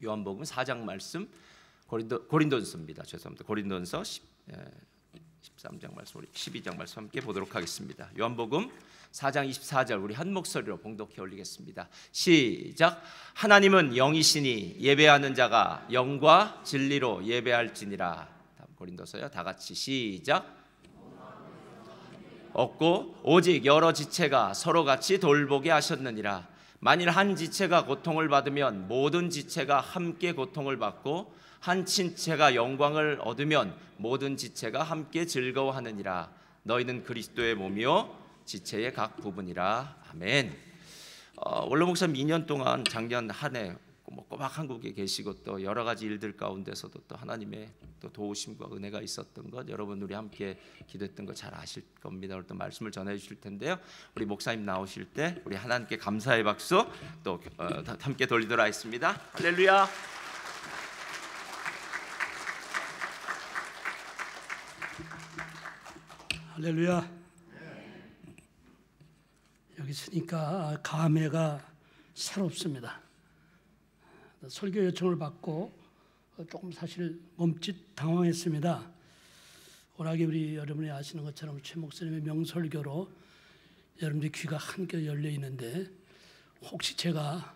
요한복음 4장 말씀, 고린도전서입니다. 죄송합니다. 고린도전서 13장 말씀, 우리 12장 말씀 함께 보도록 하겠습니다. 요한복음 4장 24절 우리 한 목소리로 봉독해 올리겠습니다. 시작. 하나님은 영이시니 예배하는 자가 영과 진리로 예배할지니라. 다음 고린도서요. 다 같이 시작. 없고 오직 여러 지체가 서로 같이 돌보게 하셨느니라. 만일 한 지체가 고통을 받으면 모든 지체가 함께 고통을 받고 한 지체가 영광을 얻으면 모든 지체가 함께 즐거워하느니라. 너희는 그리스도의 몸이요 지체의 각 부분이라. 아멘. 원로 목사님 2년 동안 작년 한 해 꼬박 한국에 계시고 또 여러 가지 일들 가운데서도 또 하나님의 또 도우심과 은혜가 있었던 것 여러분 우리 함께 기도했던 거 잘 아실 겁니다. 오늘 또 말씀을 전해 주실 텐데요. 우리 목사님 나오실 때 우리 하나님께 감사의 박수 또 함께 돌리도록 하겠습니다. 할렐루야. 할렐루야. 여기 있으니까 감회가 새롭습니다. 설교 요청을 받고 조금 사실 몸짓 당황했습니다. 워낙에 우리 여러분이 아시는 것처럼 최 목사님의 명설교로 여러분들 귀가 한결 열려 있는데 혹시 제가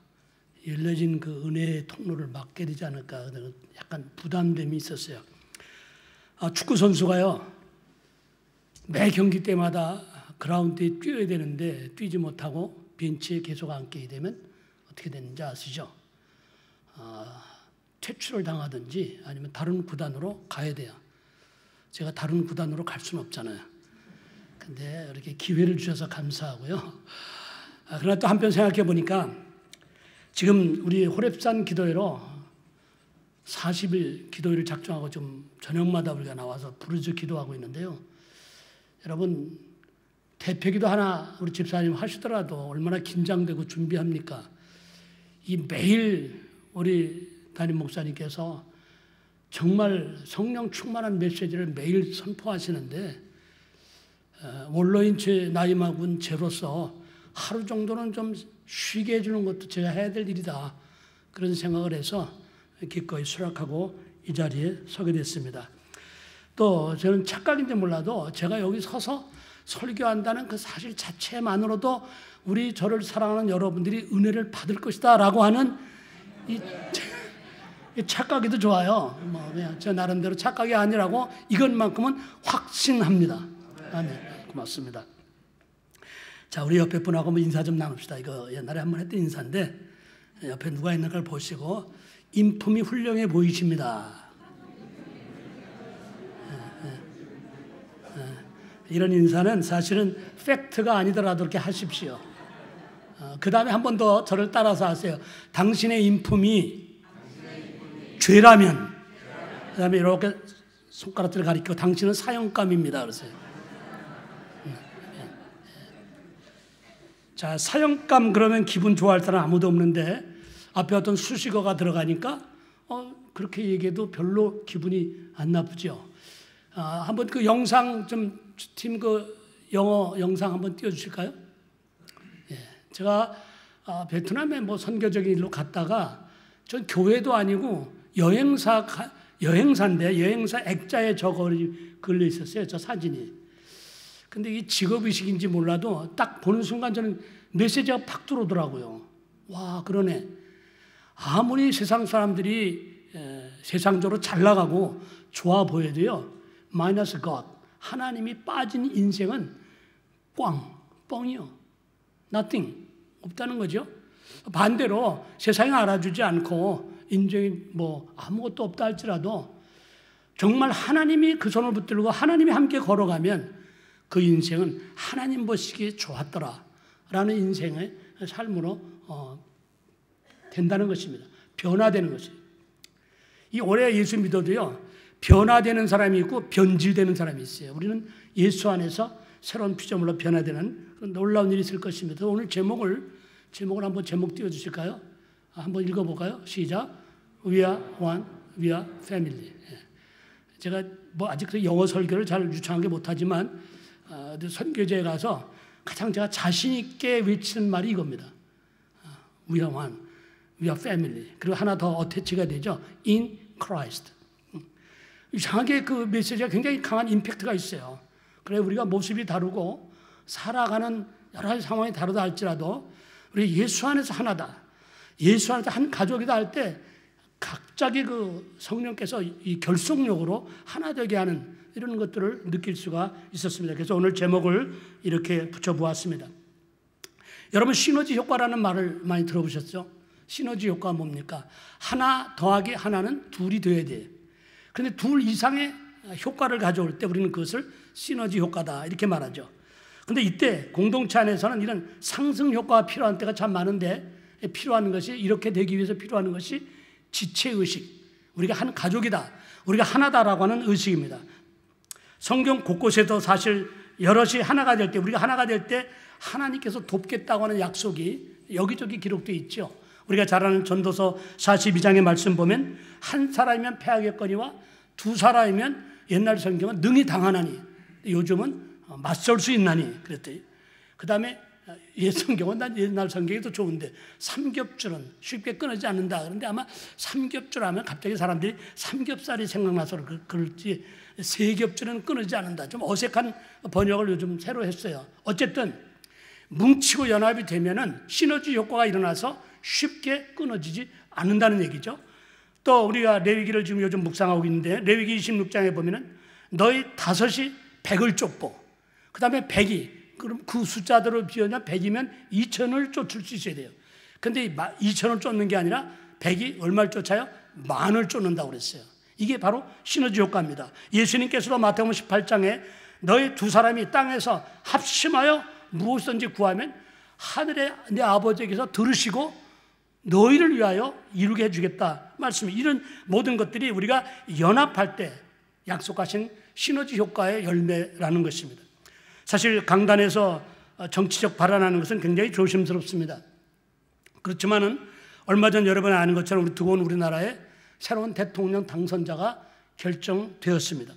열려진 그 은혜의 통로를 막게 되지 않을까 약간 부담됨이 있었어요. 축구 선수가요 매 경기 때마다 그라운드에 뛰어야 되는데 뛰지 못하고 벤치에 계속 앉게 되면 어떻게 되는지 아시죠? 퇴출을 당하든지 아니면 다른 구단으로 가야 돼요. 제가 다른 구단으로 갈 수는 없잖아요. 근데 이렇게 기회를 주셔서 감사하고요. 그러나 또 한편 생각해 보니까 지금 우리 호렙산 기도회로 40일 기도회를 작정하고 좀 저녁마다 우리가 나와서 부르짖어 기도하고 있는데요. 여러분 대표기도 하나 우리 집사님 하시더라도 얼마나 긴장되고 준비합니까? 이 매일 우리 담임 목사님께서 정말 성령 충만한 메시지를 매일 선포하시는데 원로인 제 나이 먹은 제로서 하루 정도는 좀 쉬게 해주는 것도 제가 해야 될 일이다. 그런 생각을 해서 기꺼이 수락하고 이 자리에 서게 됐습니다. 또 저는 착각인지 몰라도 제가 여기 서서 설교한다는 그 사실 자체만으로도 우리 저를 사랑하는 여러분들이 은혜를 받을 것이다 라고 하는 이 착각이도 좋아요. 그냥 저 나름대로 착각이 아니라고 이것만큼은 확신합니다. 아멘. 고맙습니다. 자, 우리 옆에 분하고 한번 인사 좀 나눕시다. 이거 옛날에 한번 했던 인사인데 옆에 누가 있는가를 보시고 인품이 훌륭해 보이십니다. 이런 인사는 사실은 팩트가 아니더라도 그렇게 하십시오. 그 다음에 한 번 더 저를 따라서 하세요. 당신의 인품이 죄라면, 그 다음에 이렇게 손가락질을 가리키고 당신은 사형감입니다. 그러세요. 자, 사형감 그러면 기분 좋아할 사람 아무도 없는데 앞에 어떤 수식어가 들어가니까 그렇게 얘기해도 별로 기분이 안 나쁘죠. 한번 그 영상 좀 팀 그 영어 영상 한번 띄워주실까요? 예, 제가 베트남에 뭐 선교적인 일로 갔다가 전 교회도 아니고 여행사인데 여행사 액자에 저거 걸려 있었어요. 저 사진이. 근데 이 직업의식인지 몰라도 딱 보는 순간 저는 메시지가 팍 들어오더라고요. 와, 그러네. 아무리 세상 사람들이 세상적으로 잘 나가고 좋아 보여도요. 마이너스 것. 하나님이 빠진 인생은 뻥이요. nothing. 없다는 거죠. 반대로 세상이 알아주지 않고 인정이 뭐 아무것도 없다 할지라도 정말 하나님이 그 손을 붙들고 하나님이 함께 걸어가면 그 인생은 하나님 보시기에 좋았더라라는 인생의 삶으로 된다는 것입니다. 변화되는 것이에요. 이 올해 예수 믿어도요. 변화되는 사람이 있고 변질되는 사람이 있어요. 우리는 예수 안에서 새로운 피조물로 변화되는 그런 놀라운 일이 있을 것입니다. 오늘 제목을 한번 제목 띄워주실까요? 한번 읽어볼까요? 시작. We are one, we are family. 제가 뭐 아직 영어 설교를 잘 유창하게 못하지만 선교제에 가서 가장 제가 자신 있게 외치는 말이 이겁니다. We are one. We are family. 그리고 하나 더 어태치가 되죠. In Christ. 이상하게 그 메시지가 굉장히 강한 임팩트가 있어요. 그래 우리가 모습이 다르고 살아가는 여러 가지 상황이 다르다 할지라도 우리 예수 안에서 하나다. 예수 안에서 한 가족이다 할 때 갑자기 그 성령께서 이 결속력으로 하나 되게 하는 이런 것들을 느낄 수가 있었습니다. 그래서 오늘 제목을 이렇게 붙여보았습니다. 여러분 시너지 효과라는 말을 많이 들어보셨죠? 시너지 효과가 뭡니까? 하나 더하기 하나는 둘이 되어야 돼요. 그런데 둘 이상의 효과를 가져올 때 우리는 그것을 시너지 효과다 이렇게 말하죠. 그런데 이때 공동체 안에서는 이런 상승 효과가 필요한 때가 참 많은데 필요한 것이 이렇게 되기 위해서 필요한 것이 지체의식. 우리가 한 가족이다. 우리가 하나다라고 하는 의식입니다. 성경 곳곳에도 사실 여럿이 하나가 될 때 우리가 하나가 될 때 하나님께서 돕겠다고 하는 약속이 여기저기 기록되어 있죠. 우리가 잘 아는 전도서 42장의 말씀 보면 한 사람이면 패하겠거니와 두 사람이면 옛날 성경은 능히 당하나니 요즘은 맞설 수 있나니 그랬더니 그 다음에 옛 성경은 난 옛날 성경이 더 좋은데 삼겹줄은 쉽게 끊어지지 않는다. 그런데 아마 삼겹줄 하면 갑자기 사람들이 삼겹살이 생각나서 그럴지 세겹줄은 끊어지지 않는다. 좀 어색한 번역을 요즘 새로 했어요. 어쨌든 뭉치고 연합이 되면은 시너지 효과가 일어나서 쉽게 끊어지지 않는다는 얘기죠. 또 우리가 레위기를 지금 요즘 묵상하고 있는데 레위기 26장에 보면은 너희 다섯이 100을 쫓고 그 다음에 100이 그럼 그 숫자대로 비워냐 100이면 2000을 쫓을 수 있어야 돼요. 근데 2000을 쫓는 게 아니라 100이 얼마를 쫓아요? 10,000을 쫓는다고 그랬어요. 이게 바로 시너지 효과입니다. 예수님께서도 마태복음 18장에 너희 두 사람이 땅에서 합심하여 무엇이든지 구하면 하늘의 내 아버지께서 들으시고 너희를 위하여 이루게 해주겠다 말씀이 이런 모든 것들이 우리가 연합할 때 약속하신 시너지 효과의 열매라는 것입니다. 사실 강단에서 정치적 발언하는 것은 굉장히 조심스럽습니다. 그렇지만은 얼마 전 여러분이 아는 것처럼 우리 뜨거운 우리나라에 새로운 대통령 당선자가 결정되었습니다.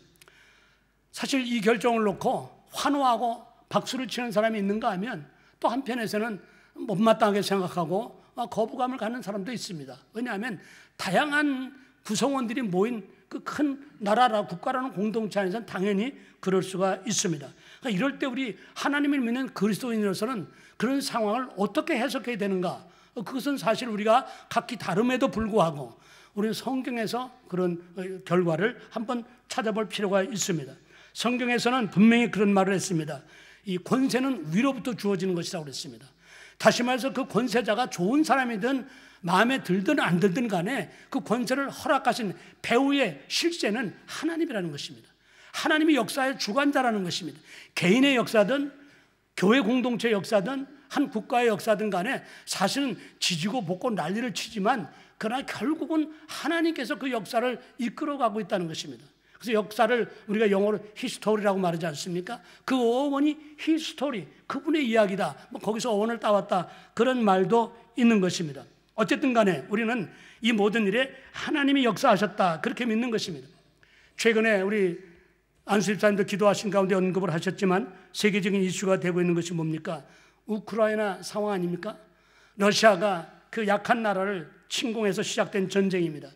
사실 이 결정을 놓고 환호하고 박수를 치는 사람이 있는가 하면 또 한편에서는 못마땅하게 생각하고 거부감을 갖는 사람도 있습니다. 왜냐하면 다양한 구성원들이 모인 그 큰 나라라 국가라는 공동체 안에서는 당연히 그럴 수가 있습니다. 그러니까 이럴 때 우리 하나님을 믿는 그리스도인으로서는 그런 상황을 어떻게 해석해야 되는가? 그것은 사실 우리가 각기 다름에도 불구하고 우리는 성경에서 그런 결과를 한번 찾아볼 필요가 있습니다. 성경에서는 분명히 그런 말을 했습니다. 이 권세는 위로부터 주어지는 것이라고 그랬습니다. 다시 말해서 그 권세자가 좋은 사람이든 마음에 들든 안 들든 간에 그 권세를 허락하신 배후의 실제는 하나님이라는 것입니다. 하나님이 역사의 주관자라는 것입니다. 개인의 역사든 교회 공동체의 역사든 한 국가의 역사든 간에 사실은 지지고 볶고 난리를 치지만 그러나 결국은 하나님께서 그 역사를 이끌어가고 있다는 것입니다. 그래서 역사를 우리가 영어로 히스토리라고 말하지 않습니까? 그 어원이 히스토리, 그분의 이야기다. 뭐 거기서 어원을 따왔다. 그런 말도 있는 것입니다. 어쨌든 간에 우리는 이 모든 일에 하나님이 역사하셨다. 그렇게 믿는 것입니다. 최근에 우리 안수 집사님도 기도하신 가운데 언급을 하셨지만 세계적인 이슈가 되고 있는 것이 뭡니까? 우크라이나 상황 아닙니까? 러시아가 그 약한 나라를 침공해서 시작된 전쟁입니다.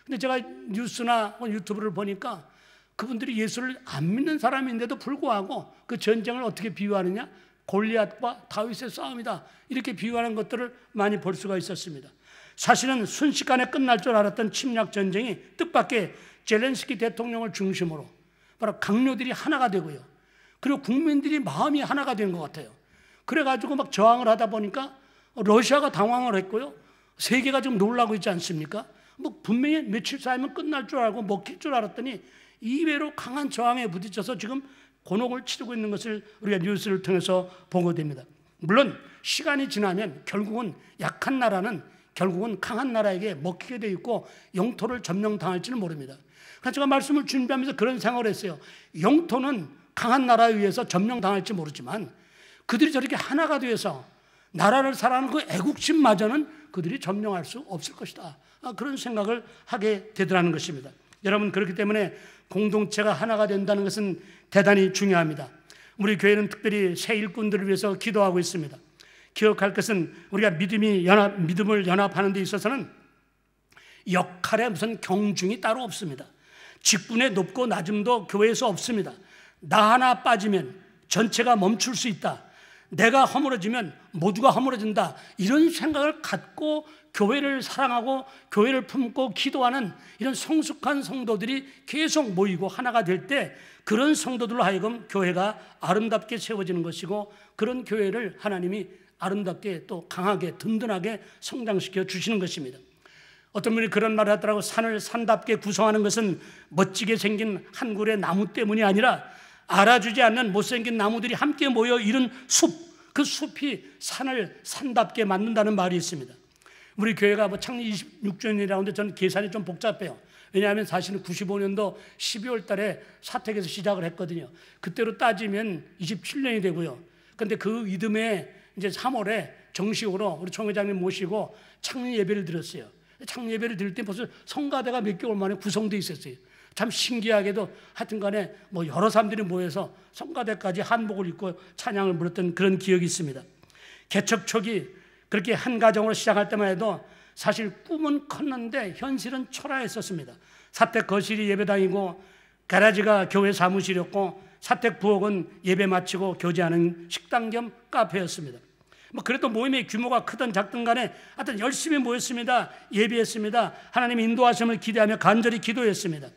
근데 제가 뉴스나 유튜브를 보니까 그분들이 예수를 안 믿는 사람인데도 불구하고 그 전쟁을 어떻게 비유하느냐? 골리앗과 다윗의 싸움이다. 이렇게 비유하는 것들을 많이 볼 수가 있었습니다. 사실은 순식간에 끝날 줄 알았던 침략 전쟁이 뜻밖의 젤렌스키 대통령을 중심으로 바로 강요들이 하나가 되고요. 그리고 국민들이 마음이 하나가 된 것 같아요. 그래가지고 막 저항을 하다 보니까 러시아가 당황을 했고요. 세계가 좀 놀라고 있지 않습니까? 뭐 분명히 며칠 쌓이면 끝날 줄 알고 먹힐 줄 알았더니 이외로 강한 저항에 부딪혀서 지금 곤혹을 치르고 있는 것을 우리가 뉴스를 통해서 보게 됩니다. 물론 시간이 지나면 결국은 약한 나라는 결국은 강한 나라에게 먹히게 돼 있고 영토를 점령당할지는 모릅니다. 그래서 제가 말씀을 준비하면서 그런 생각을 했어요. 영토는 강한 나라에 의해서 점령당할지 모르지만 그들이 저렇게 하나가 되어서 나라를 사랑하는 그 애국심마저는 그들이 점령할 수 없을 것이다. 그런 생각을 하게 되더라는 것입니다. 여러분, 그렇기 때문에 공동체가 하나가 된다는 것은 대단히 중요합니다. 우리 교회는 특별히 새 일꾼들을 위해서 기도하고 있습니다. 기억할 것은 우리가 믿음을 연합하는 데 있어서는 역할에 무슨 경중이 따로 없습니다. 직분의 높고 낮음도 교회에서 없습니다. 나 하나 빠지면 전체가 멈출 수 있다. 내가 허물어지면 모두가 허물어진다. 이런 생각을 갖고 교회를 사랑하고 교회를 품고 기도하는 이런 성숙한 성도들이 계속 모이고 하나가 될 때 그런 성도들로 하여금 교회가 아름답게 세워지는 것이고 그런 교회를 하나님이 아름답게 또 강하게 든든하게 성장시켜 주시는 것입니다. 어떤 분이 그런 말을 하더라고. 산을 산답게 구성하는 것은 멋지게 생긴 한 그루의 나무 때문이 아니라 알아주지 않는 못생긴 나무들이 함께 모여 이룬 숲, 그 숲이 산을 산답게 만든다는 말이 있습니다. 우리 교회가 창립 26주년이라고 하는데 저는 계산이 좀 복잡해요. 왜냐하면 사실은 95년도 12월 달에 사택에서 시작을 했거든요. 그때로 따지면 27년이 되고요. 그런데 그 이듬해 이제 3월에 정식으로 우리 총회장님 모시고 창립 예배를 드렸어요. 창립 예배를 드릴 때 벌써 성가대가 몇 개월 만에 구성되어 있었어요. 참 신기하게도 하여튼간에 여러 사람들이 모여서 성가대까지 한복을 입고 찬양을 부르던 그런 기억이 있습니다. 개척 초기 그렇게 한 가정으로 시작할 때만 해도 사실 꿈은 컸는데 현실은 초라했었습니다. 사택 거실이 예배당이고 가라지가 교회 사무실이었고 사택 부엌은 예배 마치고 교제하는 식당 겸 카페였습니다. 그래도 모임의 규모가 크든 작든 간에 하여튼 열심히 모였습니다. 예배했습니다. 하나님의 인도하심을 기대하며 간절히 기도했습니다.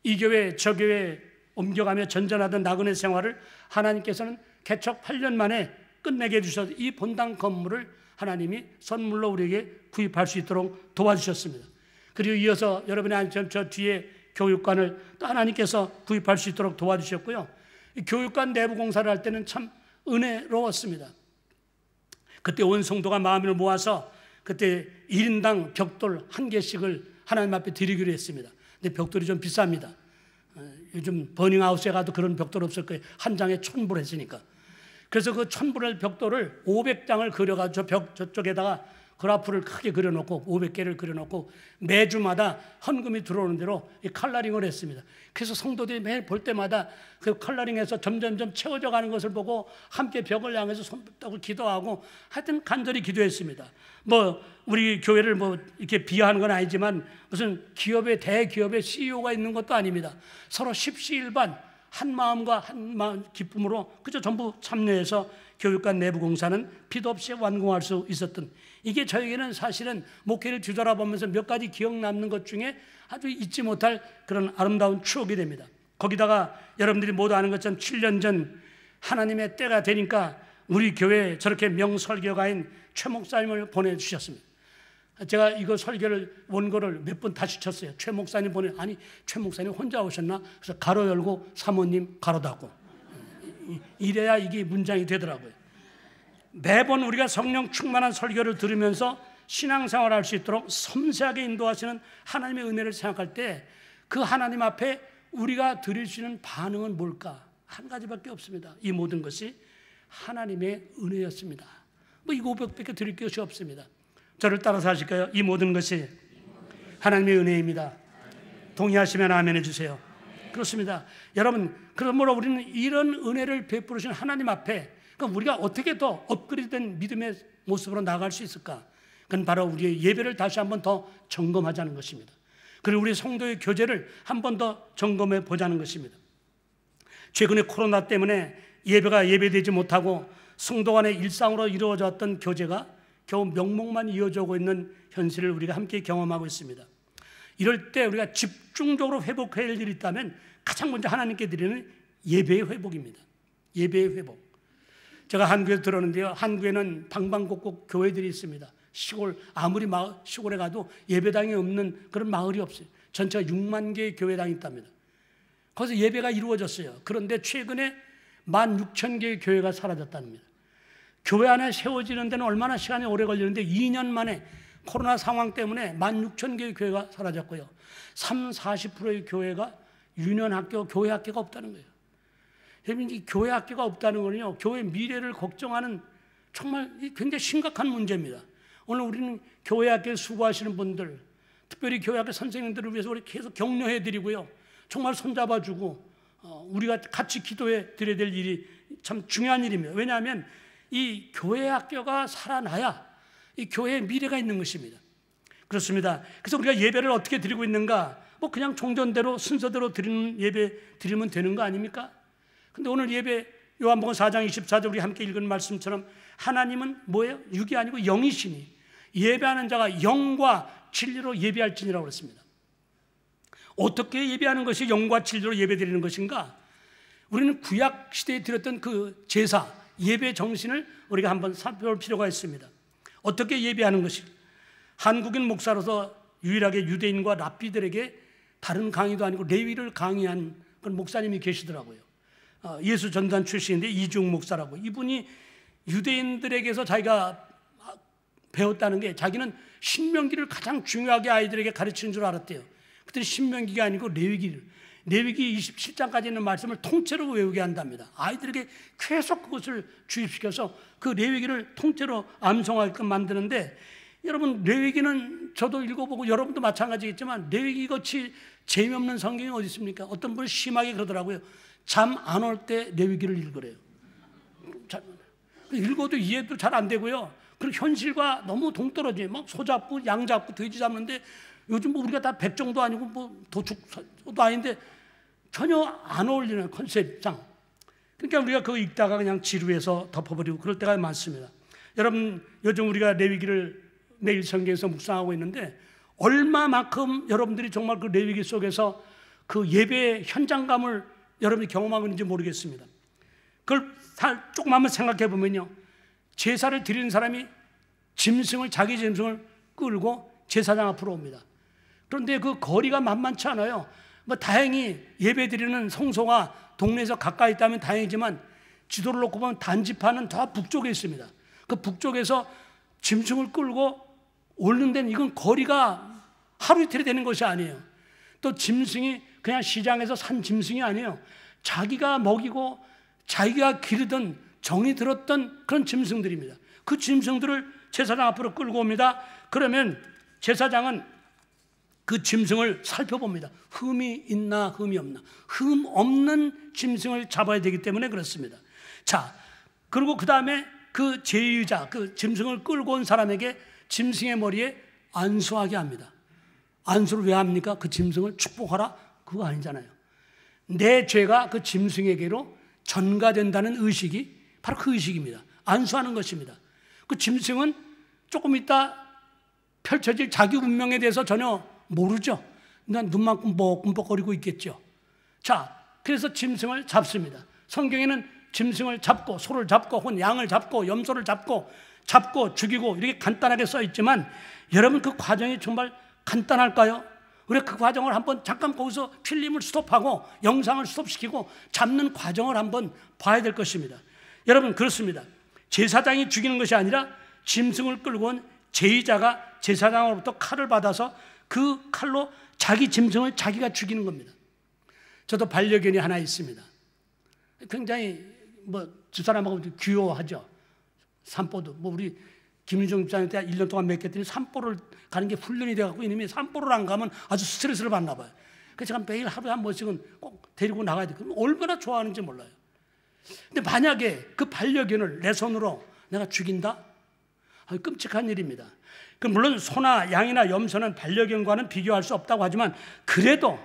이 교회 저 교회 옮겨가며 전전하던 나그네 생활을 하나님께서는 개척 8년 만에 끝내게 해주셔서 이 본당 건물을 하나님이 선물로 우리에게 구입할 수 있도록 도와주셨습니다. 그리고 이어서 여러분이 저 뒤에 교육관을 또 하나님께서 구입할 수 있도록 도와주셨고요. 이 교육관 내부 공사를 할 때는 참 은혜로웠습니다. 그때 온 성도가 마음을 모아서 그때 1인당 벽돌 1개씩을 하나님 앞에 드리기로 했습니다. 근데 벽돌이 좀 비쌉니다. 요즘 버닝아웃에 가도 그런 벽돌 없을 거예요. 한 장에 1,000불 했으니까. 그래서 그 1,000불의 벽돌을 500장을 그려가지고 저쪽에다가 그래프를 크게 그려놓고 500개를 그려놓고 매주마다 헌금이 들어오는 대로 이 컬러링을 했습니다. 그래서 성도들이 매일 볼 때마다 그 컬러링에서 점점점 채워져 가는 것을 보고 함께 벽을 향해서 손붙잡고 기도하고 하여튼 간절히 기도했습니다. 우리 교회를 이렇게 비하하는 건 아니지만 무슨 대기업의 CEO가 있는 것도 아닙니다. 서로 십시일반 한 마음과 한 마음 기쁨으로 그저 전부 참여해서 교육관 내부 공사는 비도 없이 완공할 수 있었던, 이게 저에게는 사실은 목회를 뒤돌아보면서 몇 가지 기억 남는 것 중에 아주 잊지 못할 그런 아름다운 추억이 됩니다. 거기다가 여러분들이 모두 아는 것처럼 7년 전 하나님의 때가 되니까 우리 교회에 저렇게 명설교가인 최 목사님을 보내주셨습니다. 제가 이거 설교를 원고를 몇 번 다시 쳤어요. 최 목사님 아니 최 목사님 혼자 오셨나? 그래서 가로 열고 사모님 가로 닫고 이래야 이게 문장이 되더라고요. 매번 우리가 성령 충만한 설교를 들으면서 신앙생활을 할 수 있도록 섬세하게 인도하시는 하나님의 은혜를 생각할 때 그 하나님 앞에 우리가 드릴 수 있는 반응은 뭘까? 한 가지밖에 없습니다. 이 모든 것이 하나님의 은혜였습니다. 이거 500밖에 드릴 것이 없습니다. 저를 따라서 하실까요? 이 모든 것이 하나님의 은혜입니다. 동의하시면 아멘 해주세요. 그렇습니다. 여러분, 그러므로 우리는 이런 은혜를 베푸신 하나님 앞에 그럼 우리가 어떻게 더 업그레이드된 믿음의 모습으로 나아갈 수 있을까? 그건 바로 우리의 예배를 다시 한번 더 점검하자는 것입니다. 그리고 우리 성도의 교제를 한 번 더 점검해 보자는 것입니다. 최근에 코로나 때문에 예배가 예배되지 못하고 성도 간의 일상으로 이루어졌던 교제가 겨우 명목만 이어지고 있는 현실을 우리가 함께 경험하고 있습니다. 이럴 때 우리가 집중적으로 회복해야 할 일이 있다면 가장 먼저 하나님께 드리는 예배의 회복입니다. 예배의 회복. 제가 한국에서 들었는데요. 한국에는 방방곡곡 교회들이 있습니다. 시골, 아무리 시골에 가도 예배당이 없는 그런 마을이 없어요. 전체가 6만 개의 교회당이 있답니다. 거기서 예배가 이루어졌어요. 그런데 최근에 16,000개의 교회가 사라졌답니다. 교회 안에 세워지는 데는 얼마나 시간이 오래 걸리는데 2년 만에 코로나 상황 때문에 16,000개의 교회가 사라졌고요. 30-40%의 교회가 유년학교, 교회 학교가 없다는 거예요. 여러분, 이 교회 학교가 없다는 거는요, 교회 미래를 걱정하는 정말 굉장히 심각한 문제입니다. 오늘 우리는 교회 학교에 수고하시는 분들, 특별히 교회 학교 선생님들을 위해서 우리 계속 격려해 드리고요. 정말 손잡아주고 우리가 같이 기도해 드려야 될 일이 참 중요한 일입니다. 왜냐하면 이 교회 학교가 살아나야 이 교회의 미래가 있는 것입니다. 그렇습니다. 그래서 우리가 예배를 어떻게 드리고 있는가? 뭐 그냥 종전대로 순서대로 드리는 예배 드리면 되는 거 아닙니까? 근데 오늘 예배 요한복음 4장 24절 우리 함께 읽은 말씀처럼 하나님은 뭐예요? 육이 아니고 영이시니 예배하는 자가 영과 진리로 예배할지니라고 그랬습니다. 어떻게 예배하는 것이 영과 진리로 예배드리는 것인가? 우리는 구약 시대에 드렸던 그 제사, 예배 정신을 우리가 한번 살펴볼 필요가 있습니다. 어떻게 예배하는 것이? 한국인 목사로서 유일하게 유대인과 랍비들에게 다른 강의도 아니고 레위를 강의한 그런 목사님이 계시더라고요. 예수 전단 출신인데 이중 목사라고. 이분이 유대인들에게서 자기가 배웠다는 게 자기는 신명기를 가장 중요하게 아이들에게 가르치는 줄 알았대요. 그때 신명기가 아니고 레위기 27장까지 있는 말씀을 통째로 외우게 한답니다. 아이들에게 계속 그것을 주입시켜서 그 레위기를 통째로 암송하게끔 만드는데, 여러분 레위기는 저도 읽어보고 여러분도 마찬가지겠지만 레위기 같이 재미없는 성경이 어디 있습니까? 어떤 분은 심하게 그러더라고요. 잠 안 올 때 레위기를 읽으래요. 읽어도 이해도 잘 안 되고요. 그리고 현실과 너무 동떨어져요. 막 소 잡고 양 잡고 돼지 잡는데 요즘 뭐 우리가 다 백정도 아니고 뭐 도축도 아닌데 전혀 안 어울리는 컨셉상. 그러니까 우리가 그거 읽다가 그냥 지루해서 덮어버리고 그럴 때가 많습니다. 여러분 요즘 우리가 레위기를 매일 성경에서 묵상하고 있는데 얼마만큼 여러분들이 정말 그 레위기 속에서 그 예배의 현장감을 여러분이 경험하고 있는지 모르겠습니다. 그걸 조금 한번 생각해 보면요, 제사를 드리는 사람이 자기 짐승을 끌고 제사장 앞으로 옵니다. 그런데 그 거리가 만만치 않아요. 뭐 다행히 예배 드리는 성소가 동네에서 가까이 있다면 다행이지만 지도를 놓고 보면 단지파는 더 북쪽에 있습니다. 그 북쪽에서 짐승을 끌고 오는 데는 이건 거리가 하루 이틀이 되는 것이 아니에요. 또 짐승이 그냥 시장에서 산 짐승이 아니에요. 자기가 먹이고 자기가 기르던 정이 들었던 그런 짐승들입니다. 그 짐승들을 제사장 앞으로 끌고 옵니다. 그러면 제사장은 그 짐승을 살펴봅니다. 흠이 있나 흠이 없나. 흠 없는 짐승을 잡아야 되기 때문에 그렇습니다. 자, 그리고 그 다음에 그 제의자, 그 짐승을 끌고 온 사람에게 짐승의 머리에 안수하게 합니다. 안수를 왜 합니까? 그 짐승을 축복하라? 그거 아니잖아요. 내 죄가 그 짐승에게로 전가된다는 의식이 바로 그 의식입니다. 안수하는 것입니다. 그 짐승은 조금 있다 펼쳐질 자기 운명에 대해서 전혀 모르죠. 그냥 눈만 꿈뻑꿈뻑거리고 있겠죠. 자, 그래서 짐승을 잡습니다. 성경에는 짐승을 잡고 소를 잡고 혹은 양을 잡고 염소를 잡고 죽이고 이렇게 간단하게 써 있지만 여러분 그 과정이 정말 간단할까요? 우리가 그 과정을 한번 잠깐 거기서 필름을 스톱하고 영상을 스톱시키고 잡는 과정을 한번 봐야 될 것입니다. 여러분 그렇습니다. 제사장이 죽이는 것이 아니라 짐승을 끌고 온 제의자가 제사장으로부터 칼을 받아서 그 칼로 자기 짐승을 자기가 죽이는 겁니다. 저도 반려견이 하나 있습니다. 굉장히 집사람하고 귀여워하죠. 산보도 우리 김윤정 집사님한테 1년 동안 맡겼더니 산보를 가는 게 훈련이 돼갖고 이놈이 산보를 안 가면 아주 스트레스를 받나 봐요. 그래서 제가 매일 하루에 한 번씩은 꼭 데리고 나가야 돼. 그럼 얼마나 좋아하는지 몰라요. 근데 만약에 그 반려견을 내 손으로 내가 죽인다? 끔찍한 일입니다. 물론 소나 양이나 염소는 반려견과는 비교할 수 없다고 하지만 그래도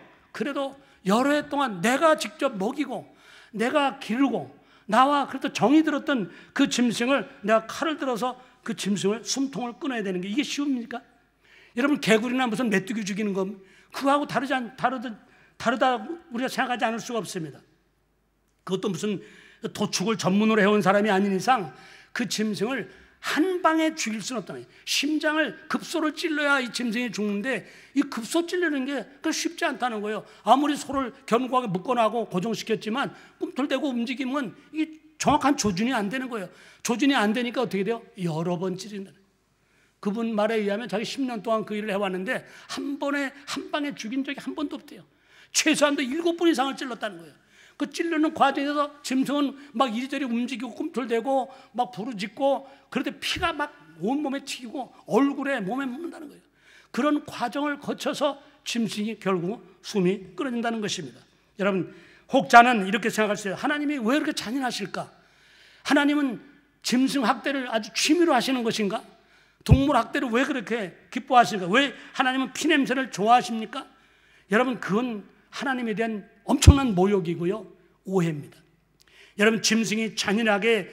여러 해 동안 내가 직접 먹이고 내가 기르고 나와 그래도 정이 들었던 그 짐승을 내가 칼을 들어서 그 짐승을 숨통을 끊어야 되는 게 이게 쉬웁니까? 여러분 개구리나 무슨 메뚜기 죽이는 거 그거하고 다르다 우리가 생각하지 않을 수가 없습니다. 그것도 무슨 도축을 전문으로 해온 사람이 아닌 이상 그 짐승을 한 방에 죽일 수는 없다는 거예요. 심장을 급소를 찔러야 이 짐승이 죽는데 이 급소 찔르는 게 쉽지 않다는 거예요. 아무리 소를 견고하게 묶어놔고 고정시켰지만 꿈틀대고 움직이면 이게 정확한 조준이 안 되는 거예요. 조준이 안 되니까 어떻게 돼요? 여러 번 찌른다는 거예요. 그분 말에 의하면 자기 10년 동안 그 일을 해왔는데 한 방에 죽인 적이 한 번도 없대요. 최소한도 7번 이상을 찔렀다는 거예요. 그 찔르는 과정에서 짐승은 막 이리저리 움직이고 꿈틀대고 막 부르짖고 그럴 때 피가 막 온몸에 튀기고 얼굴에 몸에 묻는다는 거예요. 그런 과정을 거쳐서 짐승이 결국 숨이 끊어진다는 것입니다. 여러분 혹자는 이렇게 생각할 수 있어요. 하나님이 왜 이렇게 잔인하실까? 하나님은 짐승 학대를 아주 취미로 하시는 것인가? 동물 학대를 왜 그렇게 기뻐하십니까? 왜 하나님은 피냄새를 좋아하십니까? 여러분, 그건 하나님에 대한 엄청난 모욕이고요, 오해입니다. 여러분, 짐승이 잔인하게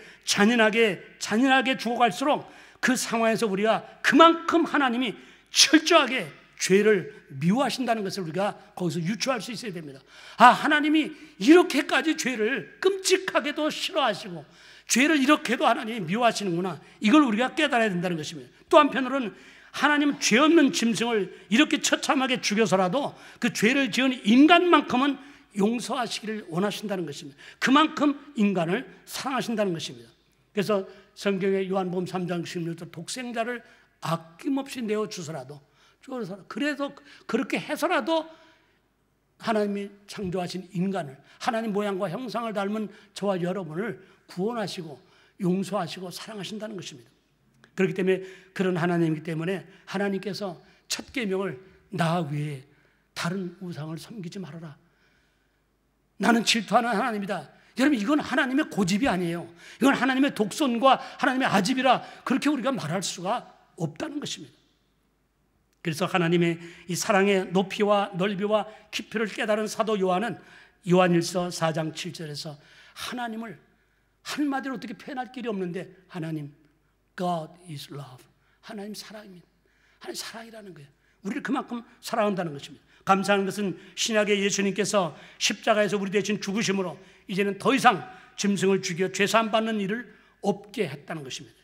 죽어갈수록 그 상황에서 우리가 그만큼 하나님이 철저하게 죄를 미워하신다는 것을 우리가 거기서 유추할 수 있어야 됩니다. 하나님이 이렇게까지 죄를 끔찍하게도 싫어하시고 죄를 이렇게도 하나님이 미워하시는구나, 이걸 우리가 깨달아야 된다는 것입니다. 또 한편으로는 하나님은 죄 없는 짐승을 이렇게 처참하게 죽여서라도 그 죄를 지은 인간만큼은 용서하시기를 원하신다는 것입니다. 그만큼 인간을 사랑하신다는 것입니다. 그래서 성경의 요한복음 3장 16절, 독생자를 아낌없이 내어주서라도, 그래서 그렇게 해서라도 하나님이 창조하신 인간을, 하나님 모양과 형상을 닮은 저와 여러분을 구원하시고 용서하시고 사랑하신다는 것입니다. 그렇기 때문에, 그런 하나님이기 때문에 하나님께서 첫 계명을 나 외에 다른 우상을 섬기지 말아라, 나는 질투하는 하나님이다. 여러분, 이건 하나님의 고집이 아니에요. 이건 하나님의 독선과 하나님의 아집이라 그렇게 우리가 말할 수가 없다는 것입니다. 그래서 하나님의 이 사랑의 높이와 넓이와 깊이를 깨달은 사도 요한은 요한일서 4장 7절에서 하나님을 한마디로 어떻게 표현할 길이 없는데, 하나님, God is love, 하나님 사랑입니다. 하나님 사랑이라는 거예요. 우리를 그만큼 사랑한다는 것입니다. 감사한 것은 신약의 예수님께서 십자가에서 우리 대신 죽으심으로 이제는 더 이상 짐승을 죽여 죄사함 받는 일을 없게 했다는 것입니다.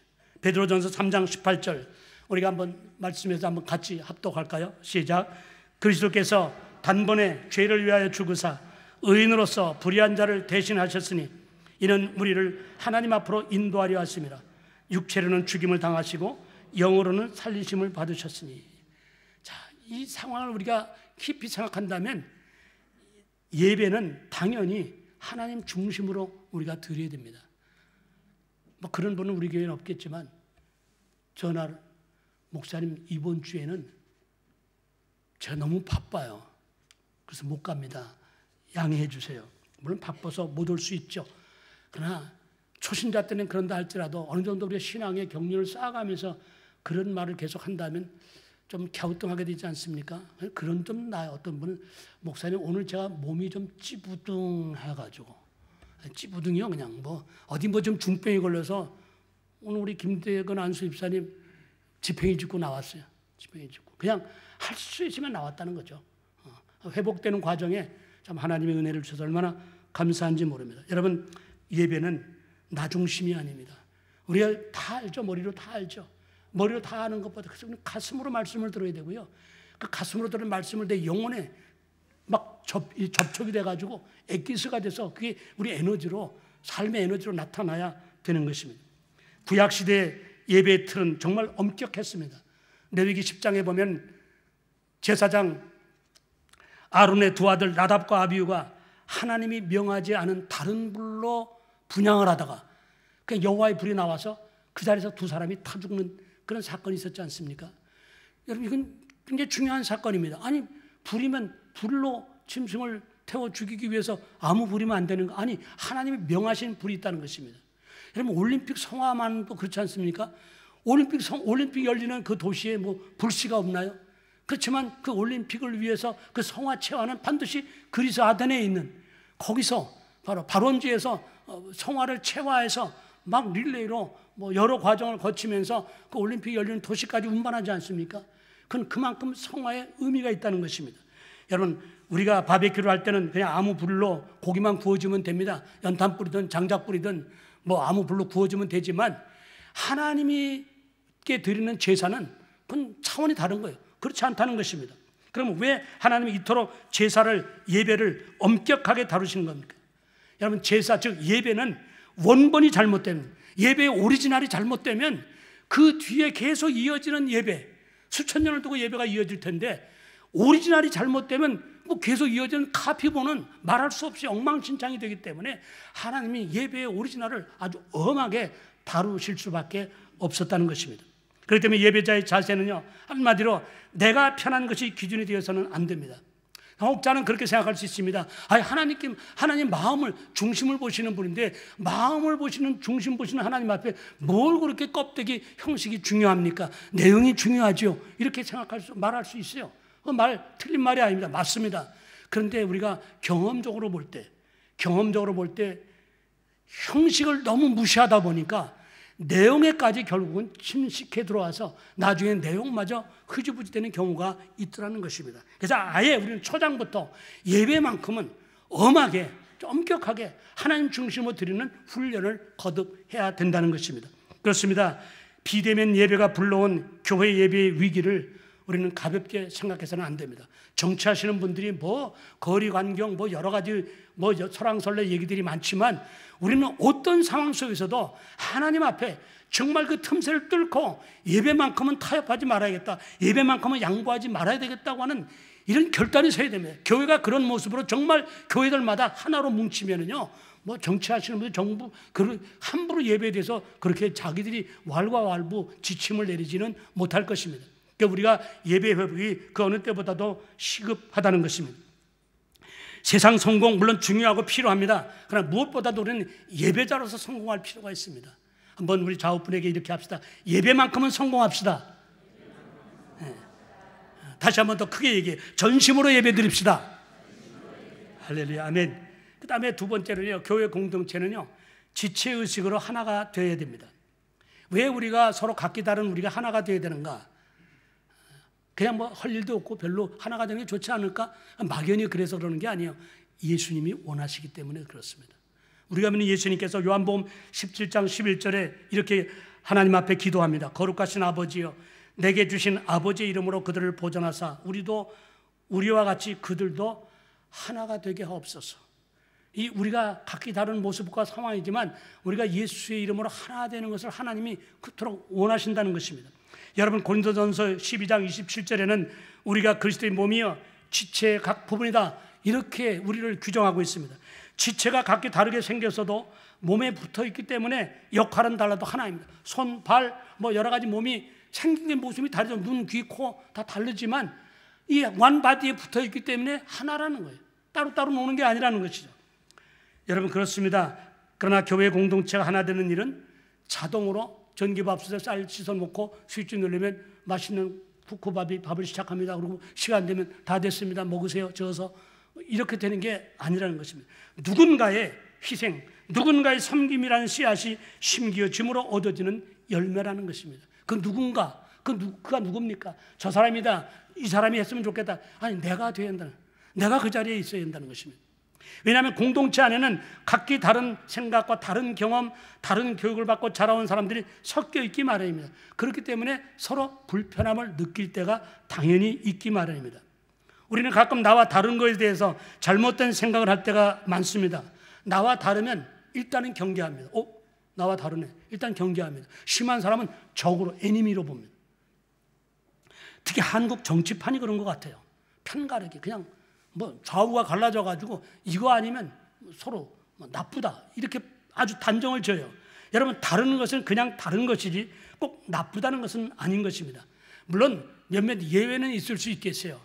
베드로전서 3장 18절, 우리가 한번 말씀에서 한번 같이 합독할까요? 시작. 그리스도께서 단번에 죄를 위하여 죽으사 의인으로서 불의한 자를 대신하셨으니 이는 우리를 하나님 앞으로 인도하려 하심이라. 육체로는 죽임을 당하시고 영으로는 살리심을 받으셨으니. 자, 이 상황을 우리가 깊이 생각한다면 예배는 당연히 하나님 중심으로 우리가 드려야 됩니다. 뭐 그런 분은 우리 교회는 없겠지만, 전화, 목사님 이번 주에는 제가 너무 바빠요. 그래서 못 갑니다. 양해해 주세요. 물론 바빠서 못 올 수 있죠. 그러나 초신자 때는 그런다 할지라도 어느 정도 우리가 신앙의 경륜을 쌓아가면서 그런 말을 계속 한다면 좀 갸우뚱하게 되지 않습니까? 그런 좀 나요. 어떤 분은, 목사님 오늘 제가 몸이 좀 찌부둥해가지고, 찌부둥이요, 그냥 뭐 어디 뭐 좀 중병이 걸려서 오늘 우리 김대건 안수 집사님 지팽이 짚고 나왔어요. 지팽이 짚고 그냥 할 수 있으면 나왔다는 거죠. 회복되는 과정에 참 하나님의 은혜를 주셔서 얼마나 감사한지 모릅니다. 여러분, 예배는 나 중심이 아닙니다. 우리가 다 알죠. 머리로 다 알죠. 머리로 다 아는 것보다 가슴으로 말씀을 들어야 되고요. 그 가슴으로 들은 말씀을 내 영혼에 막 접촉이 돼가지고 엑기스가 돼서 그게 우리 에너지로, 삶의 에너지로 나타나야 되는 것입니다. 구약시대 예배의 틀은 정말 엄격했습니다. 레위기 10장에 보면 제사장 아론의 두 아들 나답과 아비후가 하나님이 명하지 않은 다른 불로 분향을 하다가 그 여호와의 불이 나와서 그 자리에서 두 사람이 타 죽는 그런 사건이 있었지 않습니까? 여러분, 이건 굉장히 중요한 사건입니다. 아니, 불이면 불로 짐승을 태워 죽이기 위해서 아무 불이면 안 되는 거, 아니, 하나님이 명하신 불이 있다는 것입니다. 여러분, 올림픽 성화만도 그렇지 않습니까? 올림픽 열리는 그 도시에 뭐 불씨가 없나요? 그렇지만 그 올림픽을 위해서 그 성화체화는 반드시 그리스 아덴에 있는, 거기서 바로 발원지에서 성화를 체화해서 막 릴레이로 뭐 여러 과정을 거치면서 그 올림픽이 열리는 도시까지 운반하지 않습니까? 그건 그만큼 성화에 의미가 있다는 것입니다. 여러분, 우리가 바베큐를 할 때는 그냥 아무 불로 고기만 구워주면 됩니다. 연탄 뿌리든 장작 뿌리든 뭐 아무 불로 구워주면 되지만, 하나님께 드리는 제사는 그건 차원이 다른 거예요. 그렇지 않다는 것입니다. 그러면 왜 하나님이 이토록 제사를, 예배를 엄격하게 다루시는 겁니까? 여러분, 제사, 즉 예배는 원본이 잘못되면, 예배의 오리지널이 잘못되면 그 뒤에 계속 이어지는 예배, 수천 년을 두고 예배가 이어질 텐데, 오리지널이 잘못되면 뭐 계속 이어지는 카피본은 말할 수 없이 엉망진창이 되기 때문에 하나님이 예배의 오리지널을 아주 엄하게 다루실 수밖에 없었다는 것입니다. 그렇기 때문에 예배자의 자세는요, 한마디로 내가 편한 것이 기준이 되어서는 안 됩니다. 혹자는 그렇게 생각할 수 있습니다. 하나님 마음을, 중심을 보시는 분인데, 마음을 보시는, 중심 보시는 하나님 앞에 뭘 그렇게 껍데기 형식이 중요합니까? 내용이 중요하죠. 이렇게 말할 수 있어요. 틀린 말이 아닙니다. 맞습니다. 그런데 우리가 경험적으로 볼 때 형식을 너무 무시하다 보니까 내용에까지 결국은 침식해 들어와서 나중에 내용마저 흐지부지 되는 경우가 있더라는 것입니다. 그래서 아예 우리는 초장부터 예배만큼은 엄하게, 엄격하게 하나님 중심으로 드리는 훈련을 거듭해야 된다는 것입니다. 그렇습니다. 비대면 예배가 불러온 교회 예배의 위기를 우리는 가볍게 생각해서는 안 됩니다. 정치하시는 분들이 거리 환경, 여러 가지 설왕설래 얘기들이 많지만, 우리는 어떤 상황 속에서도 하나님 앞에 정말 그 틈새를 뚫고 예배만큼은 타협하지 말아야겠다, 예배만큼은 양보하지 말아야 되겠다고 하는 이런 결단이 서야 됩니다. 교회가 그런 모습으로 정말 교회들마다 하나로 뭉치면은요, 정치하시는 분들, 정부, 함부로 예배에 대해서 그렇게 자기들이 왈가왈부 지침을 내리지는 못할 것입니다. 그러니까 우리가 예배 회복이 그 어느 때보다도 시급하다는 것입니다. 세상 성공 물론 중요하고 필요합니다. 그러나 무엇보다도 우리는 예배자로서 성공할 필요가 있습니다. 한번 우리 좌우분에게 이렇게 합시다. 예배만큼은 성공합시다. 네. 다시 한번 더 크게 얘기해. 전심으로 예배 드립시다. 할렐루야, 아멘. 그 다음에 두 번째로요, 교회 공동체는요, 지체의식으로 하나가 되어야 됩니다. 왜 우리가 서로 각기 다른 우리가 하나가 되어야 되는가? 그냥 할 일도 없고 별로 하나가 되는 게 좋지 않을까? 막연히 그래서 그러는 게 아니에요. 예수님이 원하시기 때문에 그렇습니다. 우리가 믿는 예수님께서 요한복음 17장 11절에 이렇게 하나님 앞에 기도합니다. 거룩하신 아버지여, 내게 주신 아버지의 이름으로 그들을 보존하사 우리와 같이 그들도 하나가 되게 하옵소서. 우리가 각기 다른 모습과 상황이지만 우리가 예수의 이름으로 하나 되는 것을 하나님이 그토록 원하신다는 것입니다. 여러분, 고린도전서 12장 27절에는 우리가 그리스도의 몸이여 지체의 각 부분이다, 이렇게 우리를 규정하고 있습니다. 지체가 각기 다르게 생겼어도 몸에 붙어있기 때문에 역할은 달라도 하나입니다. 손, 발, 여러 가지 몸이 생긴 게 모습이 다르죠. 눈, 귀, 코 다 다르지만 이 원바디에 붙어있기 때문에 하나라는 거예요. 따로따로 노는 게 아니라는 것이죠. 여러분, 그렇습니다. 그러나 교회 공동체가 하나 되는 일은 자동으로 전기밥솥에 쌀 씻어 놓고 스위치 누르면 맛있는 밥을 시작합니다. 그리고 시간 되면 다 됐습니다, 먹으세요, 저어서, 이렇게 되는 게 아니라는 것입니다. 누군가의 희생, 누군가의 섬김이라는 씨앗이 심기어짐으로 얻어지는 열매라는 것입니다. 그가 누굽니까? 저 사람이다, 이 사람이 했으면 좋겠다. 아니, 내가 돼야 한다는, 내가 그 자리에 있어야 한다는 것입니다. 왜냐하면 공동체 안에는 각기 다른 생각과 다른 경험, 다른 교육을 받고 자라온 사람들이 섞여 있기 마련입니다. 그렇기 때문에 서로 불편함을 느낄 때가 당연히 있기 마련입니다. 우리는 가끔 나와 다른 것에 대해서 잘못된 생각을 할 때가 많습니다. 나와 다르면 일단은 경계합니다. 나와 다르네, 일단 경계합니다. 심한 사람은 적으로, 애니미로 봅니다. 특히 한국 정치판이 그런 것 같아요. 편가르기, 그냥 좌우가 갈라져가지고 이거 아니면 서로 나쁘다, 이렇게 아주 단정을 지어요. 여러분, 다른 것은 그냥 다른 것이지 꼭 나쁘다는 것은 아닌 것입니다. 물론 몇몇 예외는 있을 수 있겠어요.